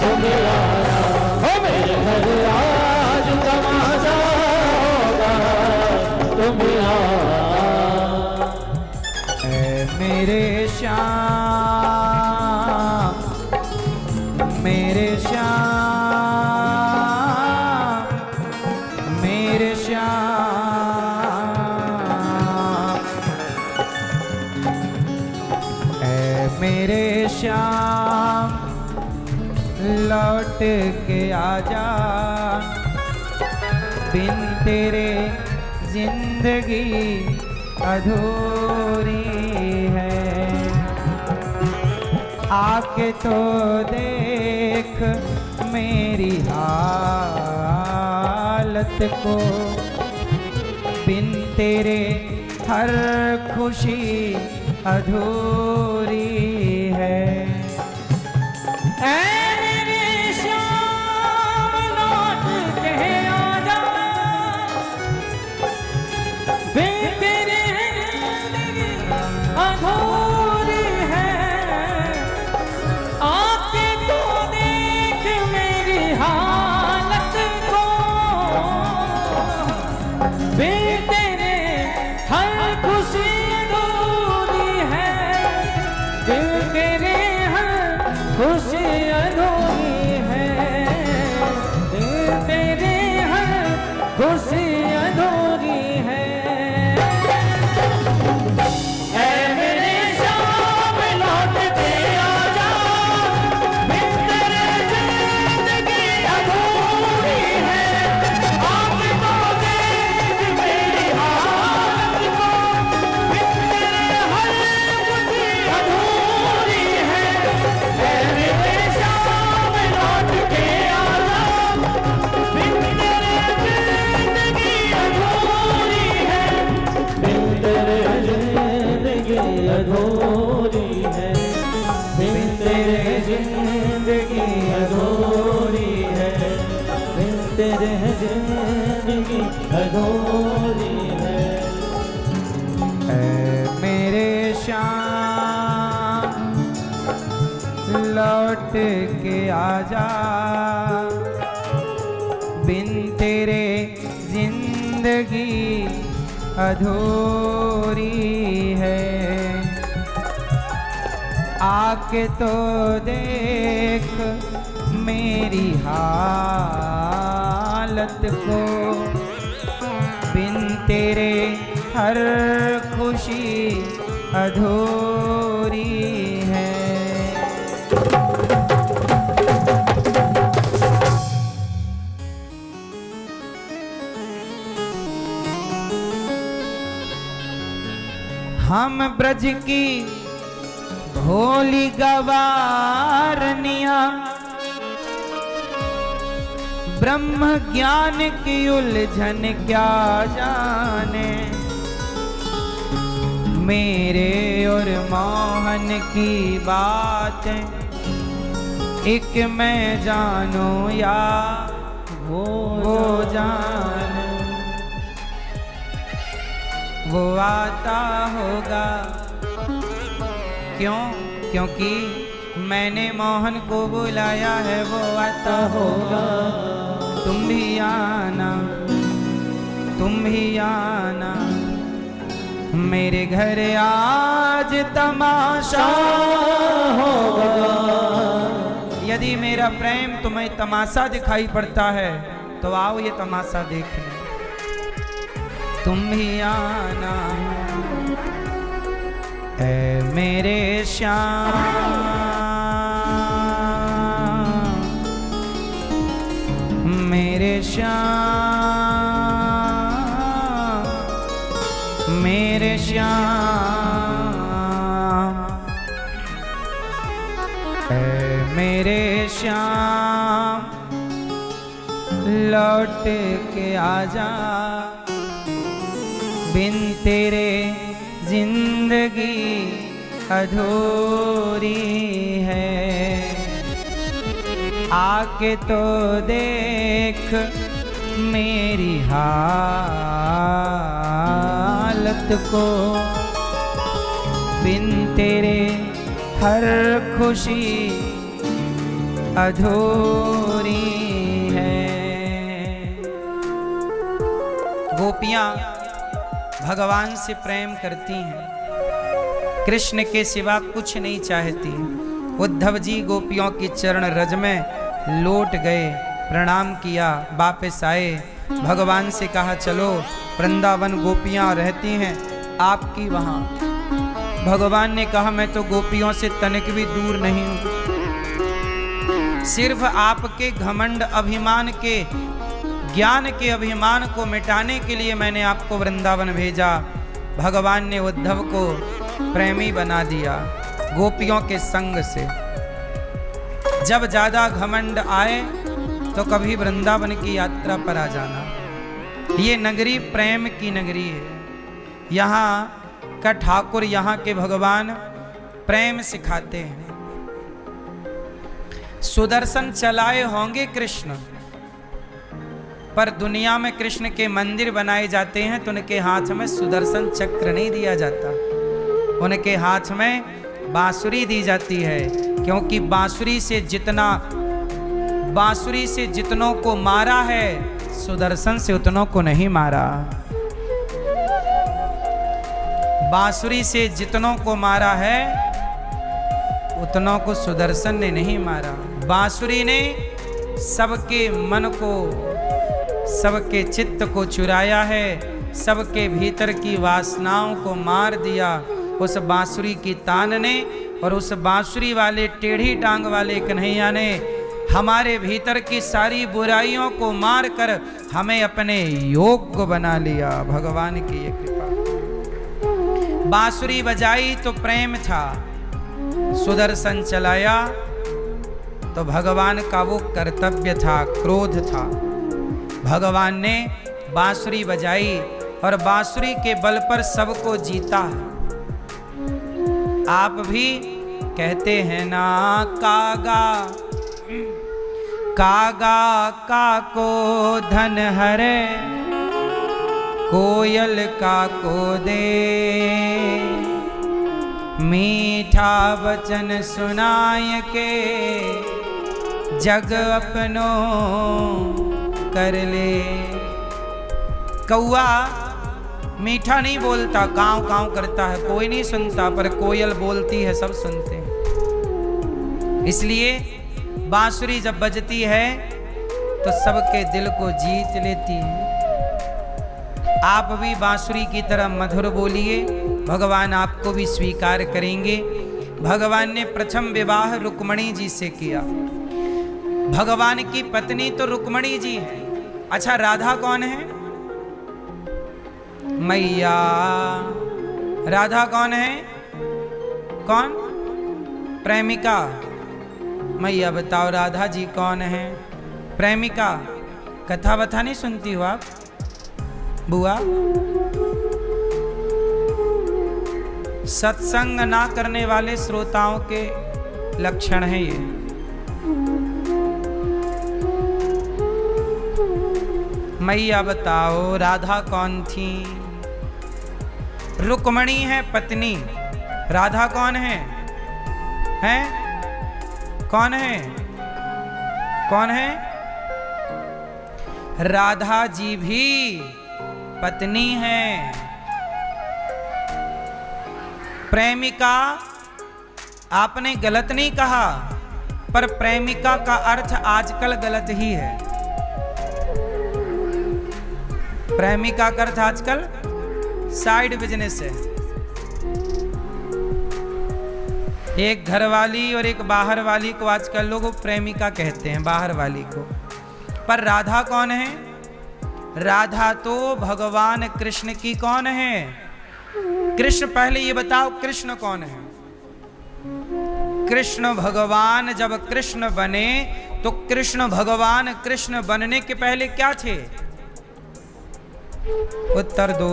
B: तुम भी आना हो मेरे घर आज तमाशा होगा। तुम भी आना।
A: मेरे श्याम मेरे श्याम मेरे श्याम मेरे श्याम लौट के आजा। बिन तेरे जिंदगी अधूरी है। आके तो दे देख मेरी हालत को, बिन तेरे हर खुशी अधूरी है। ऐ मेरे श्याम लौट के आजा, बिन तेरे जिंदगी अधूरी है। आके तो देख मेरी हालत को, बिन तेरे हर खुशी अधूरी है। बिन तेरे हर खुशी अधूरी है। बिन तेरे हर खुशी अधूरी है। ऐ मेरे श्याम लौट के आजा, बिन तेरे जिंदगी अधूरी है। आके तो देख मेरी हालत को, बिन तेरे हर खुशी अधूरी है। ऐ मेरे श्याम लौट के आजा, बिन तेरे जिंदगी अधूरी है। बिन तेरे जिंदगी अधूरी है। बिन तेरे जिंदगी अधूरी है। बिन तेरे जिंदगी अधूरी है। ऐ मेरे श्याम लौट के आजा, बिन तेरे जिंदगी अधूरी है। आके तो देख मेरी हालत को, बिन तेरे हर खुशी अधूरी है। हम ब्रज की भोली गवारनिया, ब्रह्म ज्ञान की उलझन क्या जाने। मेरे और मोहन की बातें एक मैं जानूं या वो जाने। वो आता होगा क्यों? क्योंकि मैंने मोहन को बुलाया है, वो आता होगा। तुम भी आना, तुम भी आना मेरे घर आज तमाशा होगा। यदि मेरा प्रेम तुम्हें तमाशा दिखाई पड़ता है तो आओ ये तमाशा देखने। तुम भी आना ऐ मेरे श्याम, मेरे श्याम, मेरे श्याम, ऐ मेरे श्याम लौट के आजा, बिन तेरे जिंदगी अधूरी है। आके तो देख मेरी हालत को, बिन तेरे हर खुशी अधूरी है। गोपियां भगवान से प्रेम करती हैं, कृष्ण के सिवा कुछ नहीं चाहती। उद्धव जी गोपियों की चरण रज में लौट गए, प्रणाम किया, वापस आए, भगवान से कहा चलो वृंदावन गोपियां रहती हैं आपकी वहां। भगवान ने कहा मैं तो गोपियों से तनिक भी दूर नहीं हूं, सिर्फ आपके घमंड अभिमान के, ज्ञान के अभिमान को मिटाने के लिए मैंने आपको वृंदावन भेजा। भगवान ने उद्धव को प्रेमी बना दिया गोपियों के संग से। जब ज़्यादा घमंड आए तो कभी वृंदावन की यात्रा पर आ जाना। ये नगरी प्रेम की नगरी है। यहाँ का ठाकुर, यहाँ के भगवान प्रेम सिखाते हैं। सुदर्शन चलाए होंगे कृष्ण, पर दुनिया में कृष्ण के मंदिर बनाए जाते हैं तो उनके हाथ में सुदर्शन चक्र नहीं दिया जाता, उनके हाथ में बांसुरी दी जाती है। क्योंकि बांसुरी से जितनों को मारा है, सुदर्शन से उतनों को नहीं मारा। बांसुरी से जितनों को मारा है, उतनों को सुदर्शन ने नहीं मारा। बांसुरी ने सबके मन को, सबके चित्त को चुराया है, सबके भीतर की वासनाओं को मार दिया उस बांसुरी की तान ने। और उस बांसुरी वाले टेढ़ी टांग वाले कन्हैया ने हमारे भीतर की सारी बुराइयों को मार कर हमें अपने योग्य बना लिया। भगवान की ये कृपा। बांसुरी बजाई तो प्रेम था, सुदर्शन चलाया तो भगवान का वो कर्तव्य था, क्रोध था। भगवान ने बांसुरी बजाई और बांसुरी के बल पर सबको जीता है। आप भी कहते हैं ना, कागा कागा काको धन हरे, कोयल काको दे, मीठा वचन सुनाय के, जग अपनो कर ले। कौआ मीठा नहीं बोलता, काव काव करता है, कोई नहीं सुनता, पर कोयल बोलती है, सब सुनते हैं। इसलिए बांसुरी जब बजती है तो सबके दिल को जीत लेती है। आप भी बांसुरी की तरह मधुर बोलिए, भगवान आपको भी स्वीकार करेंगे। भगवान ने प्रथम विवाह रुक्मणी जी से किया। भगवान की पत्नी तो रुक्मणी जी है। अच्छा, राधा कौन है? मैया। राधा कौन है? कौन? प्रेमिका। मैया बताओ, राधा जी कौन है? प्रेमिका। कथा वथा नहीं सुनती हो आप बुआ? सत्संग ना करने वाले श्रोताओं के लक्षण है ये। मैया बताओ, राधा कौन थी? रुक्मणी है पत्नी। राधा कौन है? हैं? कौन है? कौन है? राधा जी भी पत्नी है। प्रेमिका आपने गलत नहीं कहा, पर प्रेमिका का अर्थ आजकल गलत ही है। प्रेमिका का अर्थ आजकल साइड बिजनेस है। एक घर वाली और एक बाहर वाली को आजकल लोग प्रेमिका कहते हैं, बाहर वाली को। पर राधा कौन है? राधा तो भगवान कृष्ण की कौन है? कृष्ण, पहले ये बताओ कृष्ण कौन है? कृष्ण भगवान जब कृष्ण बने तो कृष्ण भगवान कृष्ण बनने के पहले क्या थे? उत्तर दो।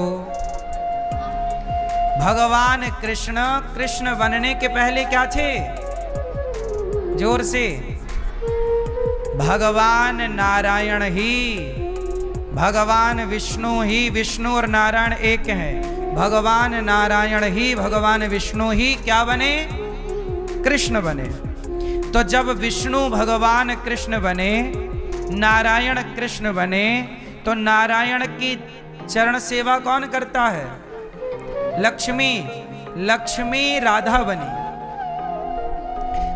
A: भगवान कृष्ण कृष्ण बनने के पहले क्या थे? जोर से। भगवान नारायण ही, भगवान विष्णु ही, विष्णु और नारायण एक हैं। भगवान नारायण ही, भगवान विष्णु ही क्या बने? कृष्ण बने। तो जब विष्णु भगवान कृष्ण बने, नारायण कृष्ण बने, तो नारायण की चरण सेवा कौन करता है? लक्ष्मी। लक्ष्मी राधा बनी।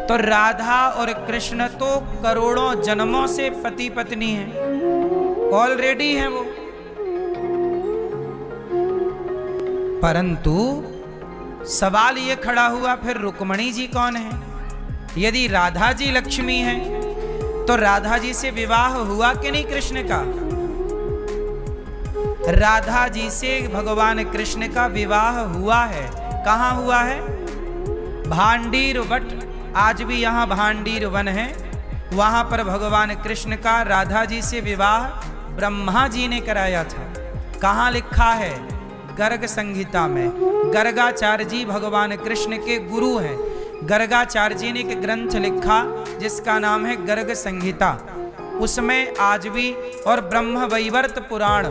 A: तो राधा और कृष्ण तो करोड़ों जन्मों से पति पत्नी हैं, ऑलरेडी हैं वो। परंतु सवाल ये खड़ा हुआ, फिर रुक्मणी जी कौन है? यदि राधा जी लक्ष्मी हैं तो राधा जी से विवाह हुआ कि नहीं कृष्ण का? राधा जी से भगवान कृष्ण का विवाह हुआ है। कहाँ हुआ है? भांडीर वट। आज भी यहाँ भांडीर वन है, वहां पर भगवान कृष्ण का राधा जी से विवाह ब्रह्मा जी ने कराया था। कहाँ लिखा है? गर्ग संहिता में। गर्गाचार्य जी भगवान कृष्ण के गुरु हैं। गर्गाचार्य जी ने एक ग्रंथ लिखा जिसका नाम है गर्ग संहिता। उसमें आज भी, और ब्रह्म वैवर्त पुराण,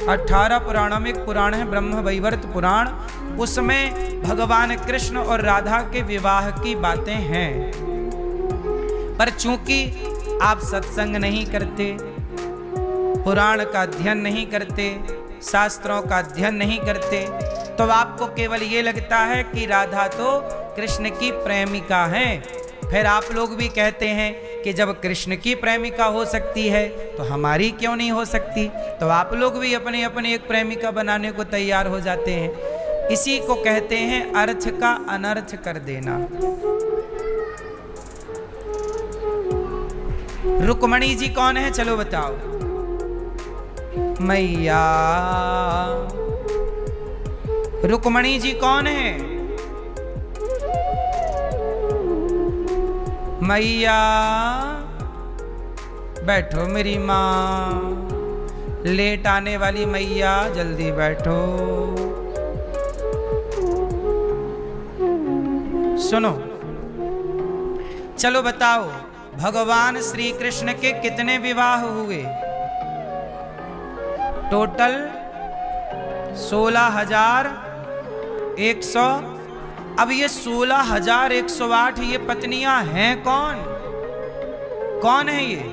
A: 18 पुराणों में एक पुराण है ब्रह्म वैवर्त पुराण, उसमें भगवान कृष्ण और राधा के विवाह की बातें हैं। पर चूंकि आप सत्संग नहीं करते, पुराण का अध्ययन नहीं करते, शास्त्रों का अध्ययन नहीं करते, तो आपको केवल ये लगता है कि राधा तो कृष्ण की प्रेमिका है। फिर आप लोग भी कहते हैं कि जब कृष्ण की प्रेमिका हो सकती है तो हमारी क्यों नहीं हो सकती? तो आप लोग भी अपने अपने एक प्रेमिका बनाने को तैयार हो जाते हैं। इसी को कहते हैं अर्थ का अनर्थ कर देना। रुक्मणी जी कौन है? चलो बताओ। मैया रुक्मणी जी कौन है? मैया बैठो मेरी माँ, लेट आने वाली मैया जल्दी बैठो। सुनो, चलो बताओ, भगवान श्री कृष्ण के कितने विवाह हुए? टोटल 16,100। अब ये 16,108 ये पत्नियां हैं कौन? कौन है ये?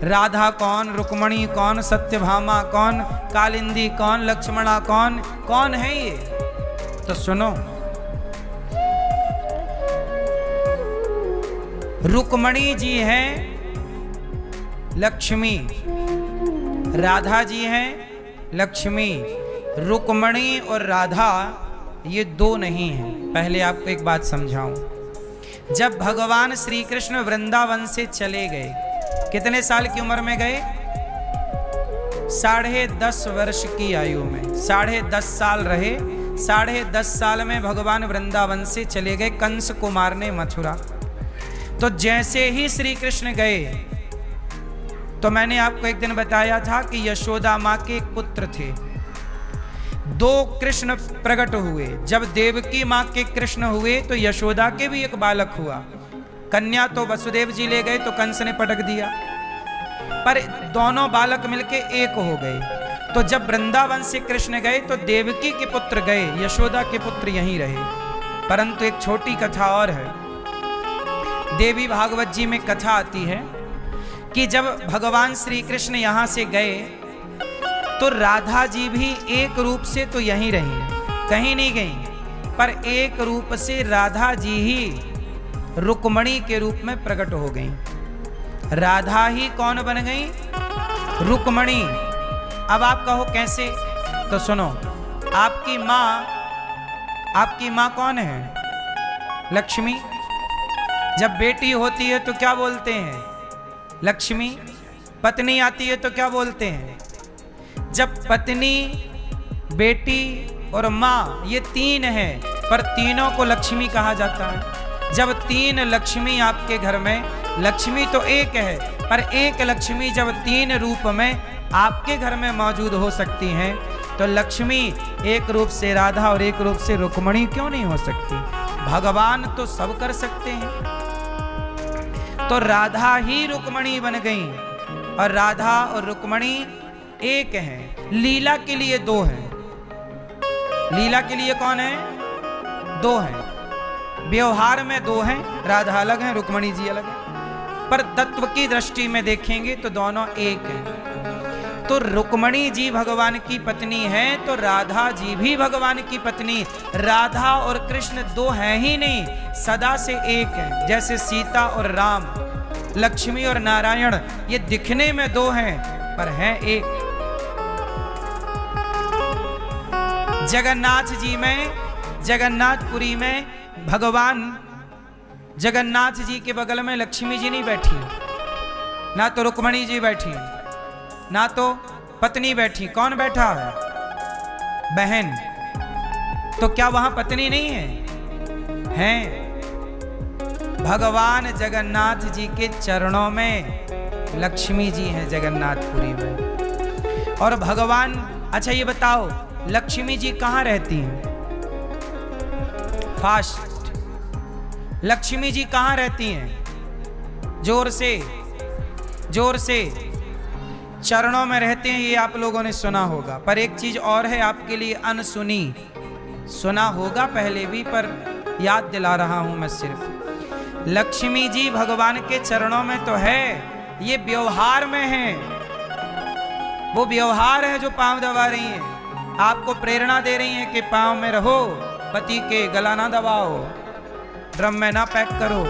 A: राधा कौन, रुक्मणी कौन, सत्यभामा कौन, कालिंदी कौन, लक्ष्मणा कौन, कौन है ये? तो सुनो, रुक्मणी जी हैं लक्ष्मी, राधा जी हैं लक्ष्मी। रुक्मणी और राधा ये दो नहीं हैं। पहले आपको एक बात समझाऊं। जब भगवान श्री कृष्ण वृंदावन से चले गए, कितने साल की उम्र में गए? 10.5 वर्ष की आयु में, 10.5 साल रहे। 10.5 साल में भगवान वृंदावन से चले गए कंस को मारने मथुरा। तो जैसे ही श्री कृष्ण गए, तो मैंने आपको एक दिन बताया था कि यशोदा माँ के एक पुत्र थे, 2 कृष्ण प्रकट हुए। जब देवकी माँ के कृष्ण हुए तो यशोदा के भी एक बालक हुआ। कन्या तो वसुदेव जी ले गए तो कंस ने पटक दिया, पर दोनों बालक मिलके एक हो गए। तो जब वृंदावन से कृष्ण गए तो देवकी के पुत्र गए, यशोदा के पुत्र यहीं रहे। परंतु एक छोटी कथा और है। देवी भागवत जी में कथा आती है कि जब भगवान श्री कृष्ण यहाँ से गए तो राधा जी भी एक रूप से तो यहीं रही, कहीं नहीं गई, पर एक रूप से राधा जी ही रुक्मणी के रूप में प्रकट हो गई। राधा ही कौन बन गई? रुक्मणी। अब आप कहो कैसे? तो सुनो, आपकी माँ कौन है? लक्ष्मी। जब बेटी होती है तो क्या बोलते हैं? लक्ष्मी। पत्नी आती है तो क्या बोलते हैं? जब पत्नी, बेटी और माँ ये 3 हैं, पर तीनों को लक्ष्मी कहा जाता है। जब 3 लक्ष्मी आपके घर में, लक्ष्मी तो एक है, पर एक लक्ष्मी जब 3 रूप में आपके घर में मौजूद हो सकती हैं, तो लक्ष्मी एक रूप से राधा और एक रूप से रुक्मणी क्यों नहीं हो सकती? भगवान तो सब कर सकते हैं। तो राधा ही रुक्मणी बन गई, और राधा और रुक्मणी एक हैं। लीला के लिए 2 हैं। लीला के लिए कौन है? 2 हैं। व्यवहार में 2 हैं, राधा अलग हैं, रुक्मणी जी अलग हैं, पर तत्व की दृष्टि में देखेंगे तो दोनों एक हैं। तो रुक्मणी जी भगवान की पत्नी है, तो राधा जी भी भगवान की पत्नी। राधा और कृष्ण 2 हैं ही नहीं, सदा से एक हैं। जैसे सीता और राम, लक्ष्मी और नारायण, ये दिखने में 2 हैं पर हैं एक। जगन्नाथ जी में, जगन्नाथपुरी में भगवान जगन्नाथ जी के बगल में लक्ष्मी जी नहीं बैठी, ना तो रुक्मणी जी बैठी, ना तो पत्नी बैठी। कौन बैठा है? बहन। तो क्या वहां पत्नी नहीं है? हैं। भगवान जगन्नाथ जी के चरणों में लक्ष्मी जी हैं जगन्नाथपुरी में। और भगवान, अच्छा ये बताओ लक्ष्मी जी कहाँ रहती हैं? फास्ट, लक्ष्मी जी कहाँ रहती हैं? जोर से, जोर से। चरणों में रहते हैं, ये आप लोगों ने सुना होगा। पर एक चीज और है आपके लिए अनसुनी, सुना होगा पहले भी पर याद दिला रहा हूं मैं सिर्फ। लक्ष्मी जी भगवान के चरणों में तो है, ये व्यवहार में है। वो व्यवहार है जो पांव दबा रही हैं, आपको प्रेरणा दे रही हैं कि पांव में रहो, पति के गला ना दबाओ, ड्रम में ना पैक करो,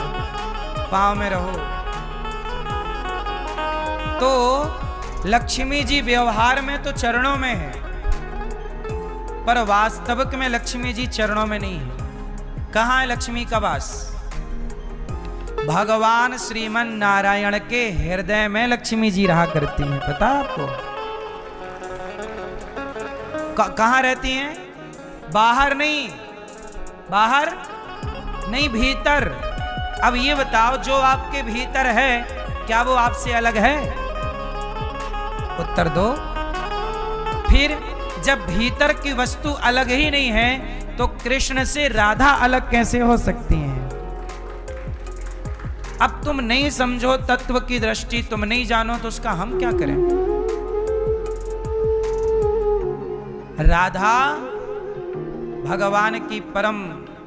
A: पांव में रहो। तो लक्ष्मी जी व्यवहार में तो चरणों में है, पर वास्तविक में लक्ष्मी जी चरणों में नहीं है। कहां है लक्ष्मी का वास? भगवान श्रीमन नारायण के हृदय में लक्ष्मी जी रहा करती हैं। पता है आपको? कहां रहती हैं? बाहर नहीं, बाहर नहीं, भीतर। अब ये बताओ जो आपके भीतर है क्या वो आपसे अलग है? उत्तर दो। फिर जब भीतर की वस्तु अलग ही नहीं है तो कृष्ण से राधा अलग कैसे हो सकती हैं? अब तुम नहीं समझो तत्व की दृष्टि, तुम नहीं जानो तो उसका हम क्या करें? राधा भगवान की परम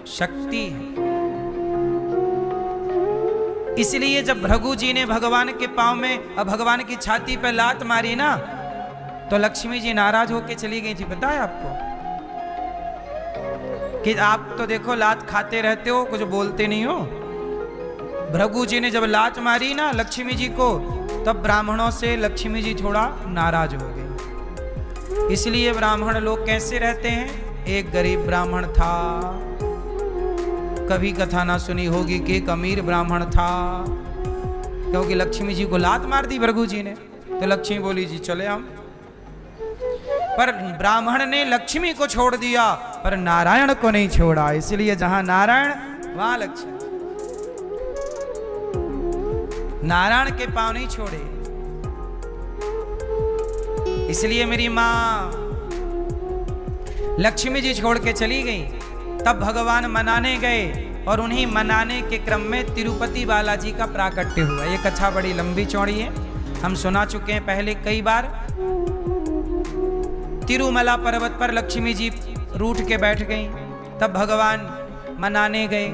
A: शक्ति है। इसलिए जब भृगु जी ने भगवान के पांव में और भगवान की छाती पर लात मारी ना, तो लक्ष्मी जी नाराज होके चली गई थी। पता है आपको कि आप तो देखो लात खाते रहते हो, कुछ बोलते नहीं हो। भृगु जी ने जब लात मारी ना लक्ष्मी जी को, तब ब्राह्मणों से लक्ष्मी जी थोड़ा नाराज हो गई। इसलिए ब्राह्मण लोग कैसे रहते हैं? एक गरीब ब्राह्मण था, कभी कथा ना सुनी होगी कि एक अमीर ब्राह्मण था, क्योंकि लक्ष्मी जी को लात मार दी भृगु जी ने, तो लक्ष्मी बोली जी चले हम। पर ब्राह्मण ने लक्ष्मी को छोड़ दिया पर नारायण को नहीं छोड़ा। इसलिए जहां नारायण वहां लक्ष्मी। नारायण के पांव नहीं छोड़े। इसलिए मेरी मां लक्ष्मी जी छोड़ के चली गई। तब भगवान मनाने गए और उन्हीं मनाने के क्रम में तिरुपति बालाजी का प्राकट्य हुआ। ये कथा बड़ी लंबी चौड़ी है, हम सुना चुके हैं पहले कई बार। तिरुमला पर्वत पर लक्ष्मी जी रूठ के बैठ गई। तब भगवान मनाने गए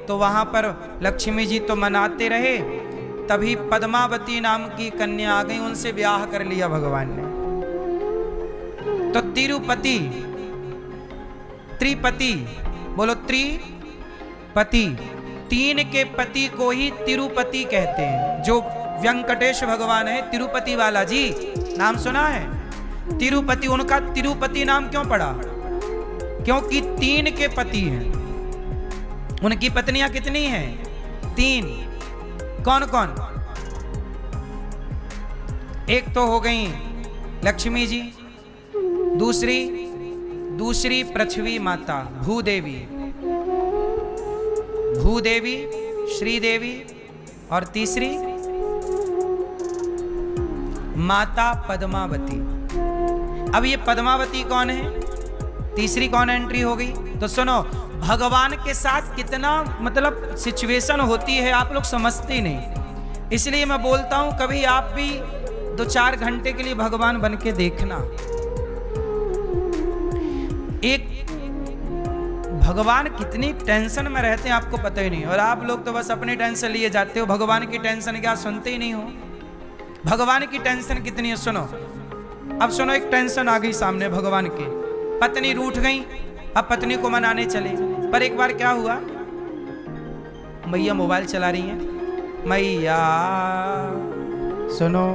A: तो वहां पर लक्ष्मी जी तो मनाते रहे, तभी पद्मावती नाम की कन्या आ गई, उनसे ब्याह कर लिया भगवान ने। तो तिरुपति, त्रिपति, बोलो त्रिपति, तीन के पति को ही तिरुपति कहते हैं। जो वेंकटेश भगवान है, तिरुपति बालाजी नाम सुना है? तिरुपति, उनका तिरुपति नाम क्यों पड़ा? क्योंकि तीन के पति हैं। उनकी पत्नियां कितनी हैं? तीन। कौन कौन? एक तो हो गई लक्ष्मी जी, दूसरी पृथ्वी माता भूदेवी, श्रीदेवी, और तीसरी माता पद्मावती। अब ये पद्मावती कौन है? तीसरी कौन एंट्री हो गई? तो सुनो, भगवान के साथ कितना मतलब सिचुएशन होती है आप लोग समझते ही नहीं। इसलिए मैं बोलता हूं कभी आप भी 2-4 घंटे के लिए भगवान बन के देखना। एक भगवान कितनी टेंशन में रहते हैं आपको पता ही नहीं, और आप लोग तो बस अपनी टेंशन लिए जाते हो। भगवान की टेंशन क्या सुनते ही नहीं हो। भगवान की टेंशन कितनी है सुनो। अब सुनो, एक टेंशन आ गई सामने भगवान की। पत्नी रूठ गई, अब पत्नी को मनाने चले। पर एक बार क्या हुआ, मैया मोबाइल चला रही हैं। मैया सुनो,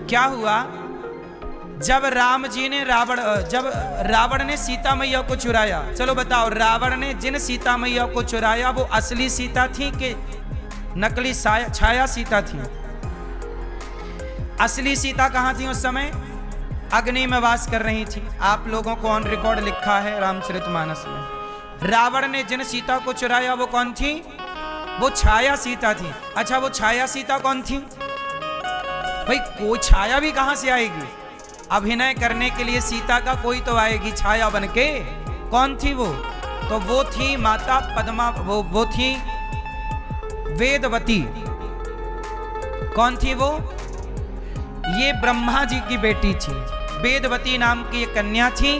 A: क्या हुआ, जब रावण ने सीता मैया को चुराया। चलो बताओ, रावण ने जिन सीता मैया को चुराया वो असली सीता थी कि नकली छाया सीता थी? असली सीता कहां थी उस समय? अग्नि में वास कर रही थी। आप लोगों को ऑन रिकॉर्ड लिखा है रामचरितमानस में। रावण ने जिन सीता को चुराया वो कौन थी? वो छाया सीता थी। अच्छा, वो छाया सीता कौन थी भाई? कोई छाया भी कहां से आएगी? अभिनय करने के लिए सीता का कोई तो आएगी छाया बनके। कौन थी वो? तो वो थी माता पद्मा, वो थी वेदवती। कौन थी वो? ये ब्रह्मा जी की बेटी थी। वेदवती नाम की एक कन्या थी,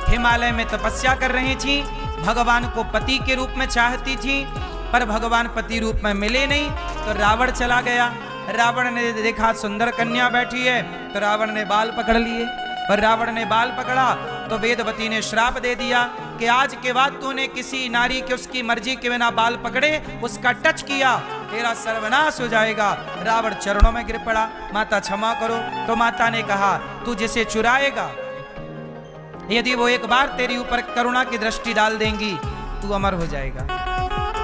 A: हिमालय में तपस्या कर रही थी, भगवान को पति के रूप में चाहती थी, पर भगवान पति रूप में मिले नहीं, तो रावण चला गया। रावण ने देखा सुंदर कन्या बैठी है, तो रावण ने बाल पकड़ लिए, और रावण ने बाल पकड़ा तो वेदवती ने श्राप दे दिया कि आज के बाद तूने किसी नारी के उसकी मर्जी के बिना बाल पकड़े, उसका टच किया, तेरा सर्वनाश हो जाएगा। रावण चरणों में गिर पड़ा, माता क्षमा करो। तो माता ने कहा, तू जिसे चुराएगा, यदि वो एक बार तेरी ऊपर करुणा की दृष्टि डाल देंगी, तू अमर हो जाएगा।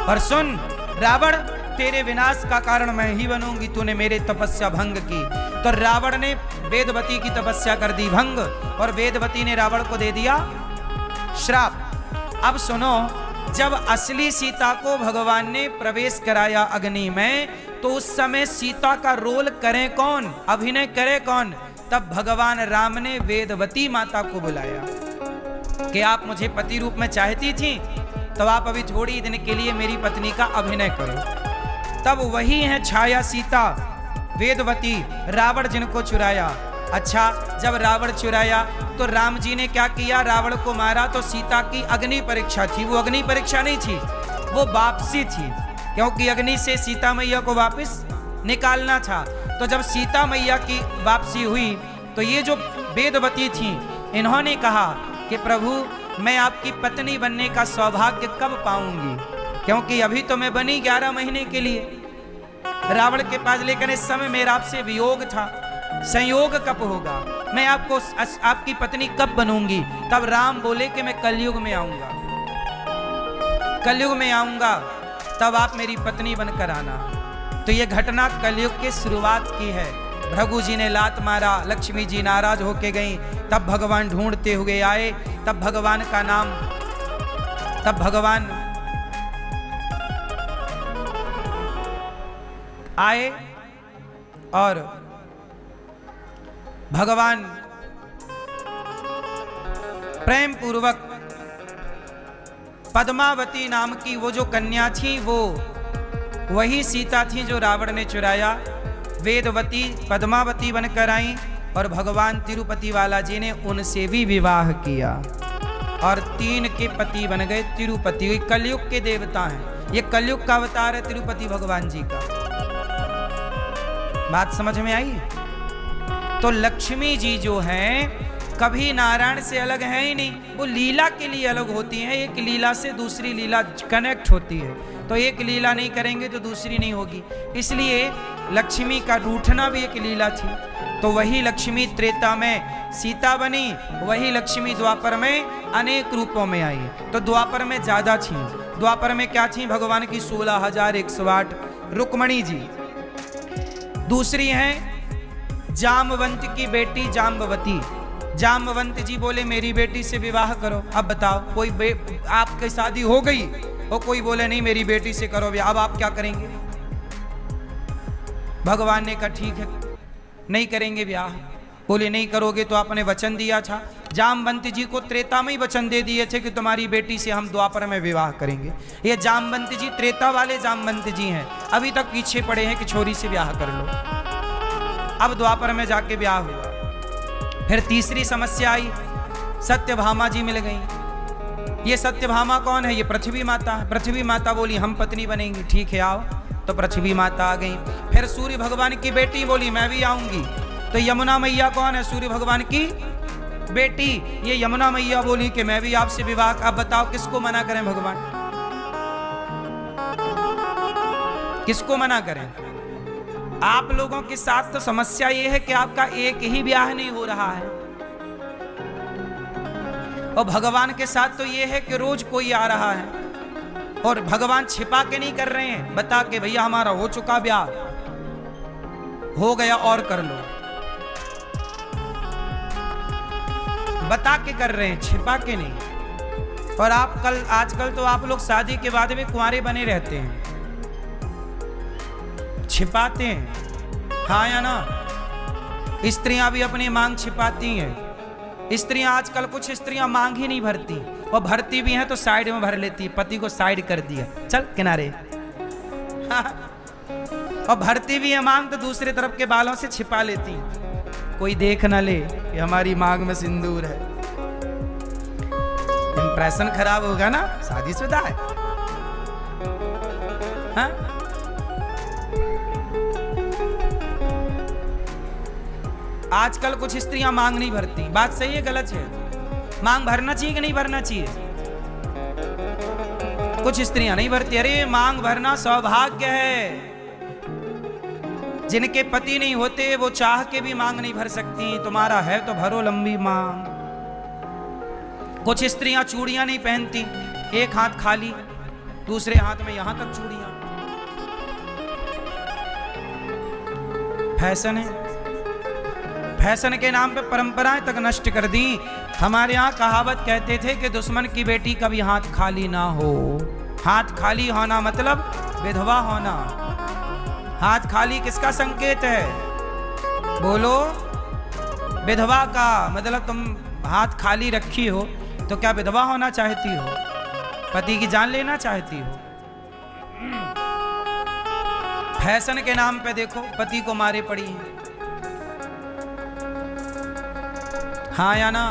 A: और सुन रावण, तेरे विनाश का कारण मैं ही बनूंगी, तूने मेरे तपस्या भंग की। तो रावण ने वेदवती की तपस्या कर दी भंग, और वेदवती ने रावण को दे दिया श्राप। अब सुनो, जब असली सीता को भगवान ने प्रवेश कराया अग्नि में, तो उस समय सीता का रोल करे कौन, अभिनय करे कौन? तब भगवान राम ने वेदवती माता को बुलाया कि आप मुझे पति रूप में चाहती थी, तो आप अभी थोड़ी दिन के लिए मेरी पत्नी का अभिनय करो। तब वही है छाया सीता, वेदवती, रावण जिनको चुराया। अच्छा, जब रावण चुराया तो राम जी ने क्या किया? रावण को मारा। तो सीता की अग्नि परीक्षा थी, वो अग्नि परीक्षा नहीं थी, वो वापसी थी, क्योंकि अग्नि से सीता मैया को वापस निकालना था। तो जब सीता मैया की वापसी हुई, तो ये जो वेदवती थी, इन्होंने कहा कि प्रभु, मैं आपकी पत्नी बनने का सौभाग्य कब पाऊंगी, क्योंकि अभी तो मैं बनी 11 महीने के लिए रावण के पास, लेकिन इस समय मेरा आपसे वियोग था, संयोग कब होगा, मैं आपको आपकी पत्नी कब बनूंगी? तब राम बोले कि मैं कलयुग में आऊंगा, कलयुग में आऊंगा, तब आप मेरी पत्नी बनकर आना। तो ये घटना कलयुग की शुरुआत की है। भृगु जी ने लात मारा, लक्ष्मी जी नाराज होके गई, तब भगवान ढूंढते हुए आए, तब भगवान का नाम, तब भगवान आए और भगवान प्रेम पूर्वक पद्मावती नाम की वो जो कन्या थी, वो वही सीता थी जो रावण ने चुराया। वेदवती पद्मावती बनकर आई, और भगवान तिरुपति वाला जी ने उनसे भी विवाह किया, और 3 के पति बन गए तिरुपति। ये कलयुग के देवता हैं, ये कलयुग का अवतार है तिरुपति भगवान जी का। बात समझ में आई? तो लक्ष्मी जी जो हैं, कभी नारायण से अलग है ही नहीं, वो लीला के लिए अलग होती हैं। एक लीला से दूसरी लीला कनेक्ट होती है, तो एक लीला नहीं करेंगे तो दूसरी नहीं होगी। इसलिए लक्ष्मी का रूठना भी एक लीला थी। तो वही लक्ष्मी त्रेता में सीता बनी, वही लक्ष्मी द्वापर में अनेक रूपों में आई। तो द्वापर में ज्यादा थी। द्वापर में क्या थी? भगवान की 16,108 रुक्मणी जी। दूसरी हैं जामवंत की बेटी जाम्बवती। जाम्बवंत जी बोले मेरी बेटी से विवाह करो। अब बताओ, कोई आपकी शादी हो गई और कोई बोले नहीं मेरी बेटी से करो विवाह, अब आप क्या करेंगे? भगवान ने कहा ठीक है, नहीं करेंगे ब्याह। बोले नहीं करोगे तो आपने वचन दिया था। जामवंत जी को त्रेता में ही वचन दे दिए थे कि तुम्हारी बेटी से हम द्वापर में विवाह करेंगे। ये जामवंत जी त्रेता वाले जामवंत जी हैं, अभी तक पीछे पड़े हैं कि छोरी से ब्याह कर लो। अब द्वापर में जाके ब्याह हुआ। फिर तीसरी समस्या आई, सत्यभामा जी मिल गई। ये सत्यभामा कौन है? ये पृथ्वी माता है। पृथ्वी माता बोली हम पत्नी बनेंगी, ठीक है आओ। तो पृथ्वी माता आ गई। फिर सूर्य भगवान की बेटी बोली मैं भी आऊंगी। तो यमुना मैया कौन है? सूर्य भगवान की बेटी। ये यमुना मैया बोली कि मैं भी आपसे विवाह। अब बताओ किसको मना करें भगवान? किसको मना करें? आप लोगों के साथ तो समस्या ये है कि आपका एक ही ब्याह नहीं हो रहा है, और भगवान के साथ तो ये है कि रोज कोई आ रहा है, और भगवान छिपा के नहीं कर रहे हैं, बता के भैया हमारा हो चुका ब्याह, हो गया और कर लो, बता के कर रहे हैं, छिपा के नहीं। और आप आजकल तो आप लोग शादी के बाद भी कुंवारे बने रहते हैं। छिपाते हैं, हाँ या ना? स्त्रियां भी अपनी मांग छिपाती हैं। स्त्रियां आजकल कुछ स्त्रियां मांग ही नहीं भरती, और भरती भी हैं तो साइड में भर लेती है, पति को साइड कर दिया, चल किनारे। हाँ। और भरती भी है मांग तो दूसरी तरफ के बालों से छिपा लेती, कोई देख ना ले कि हमारी मांग में सिंदूर है। इंप्रेशन खराब होगा ना, शादीशुदा है। हाँ? आजकल कुछ स्त्रियां मांग नहीं भरती, बात सही है गलत है? मांग भरना चाहिए कि नहीं भरना चाहिए? कुछ स्त्रियां नहीं भरती। अरे मांग भरना सौभाग्य है। जिनके पति नहीं होते वो चाह के भी मांग नहीं भर सकती। तुम्हारा है तो भरो लंबी मांग। कुछ स्त्रियां चूड़ियां नहीं पहनती, एक हाथ खाली, दूसरे हाथ में यहां तक चूड़ियां। फैशन है, फैशन के नाम पे परंपराएं तक नष्ट कर दी। हमारे यहाँ कहावत कहते थे कि दुश्मन की बेटी कभी हाथ खाली ना हो। हाथ खाली होना मतलब विधवा होना। हाथ खाली किसका संकेत है? बोलो। विधवा का मतलब तुम हाथ खाली रखी हो तो क्या विधवा होना चाहती हो? पति की जान लेना चाहती हो? फैशन के नाम पे देखो पति को मारे पड़ी है, हाँ या ना?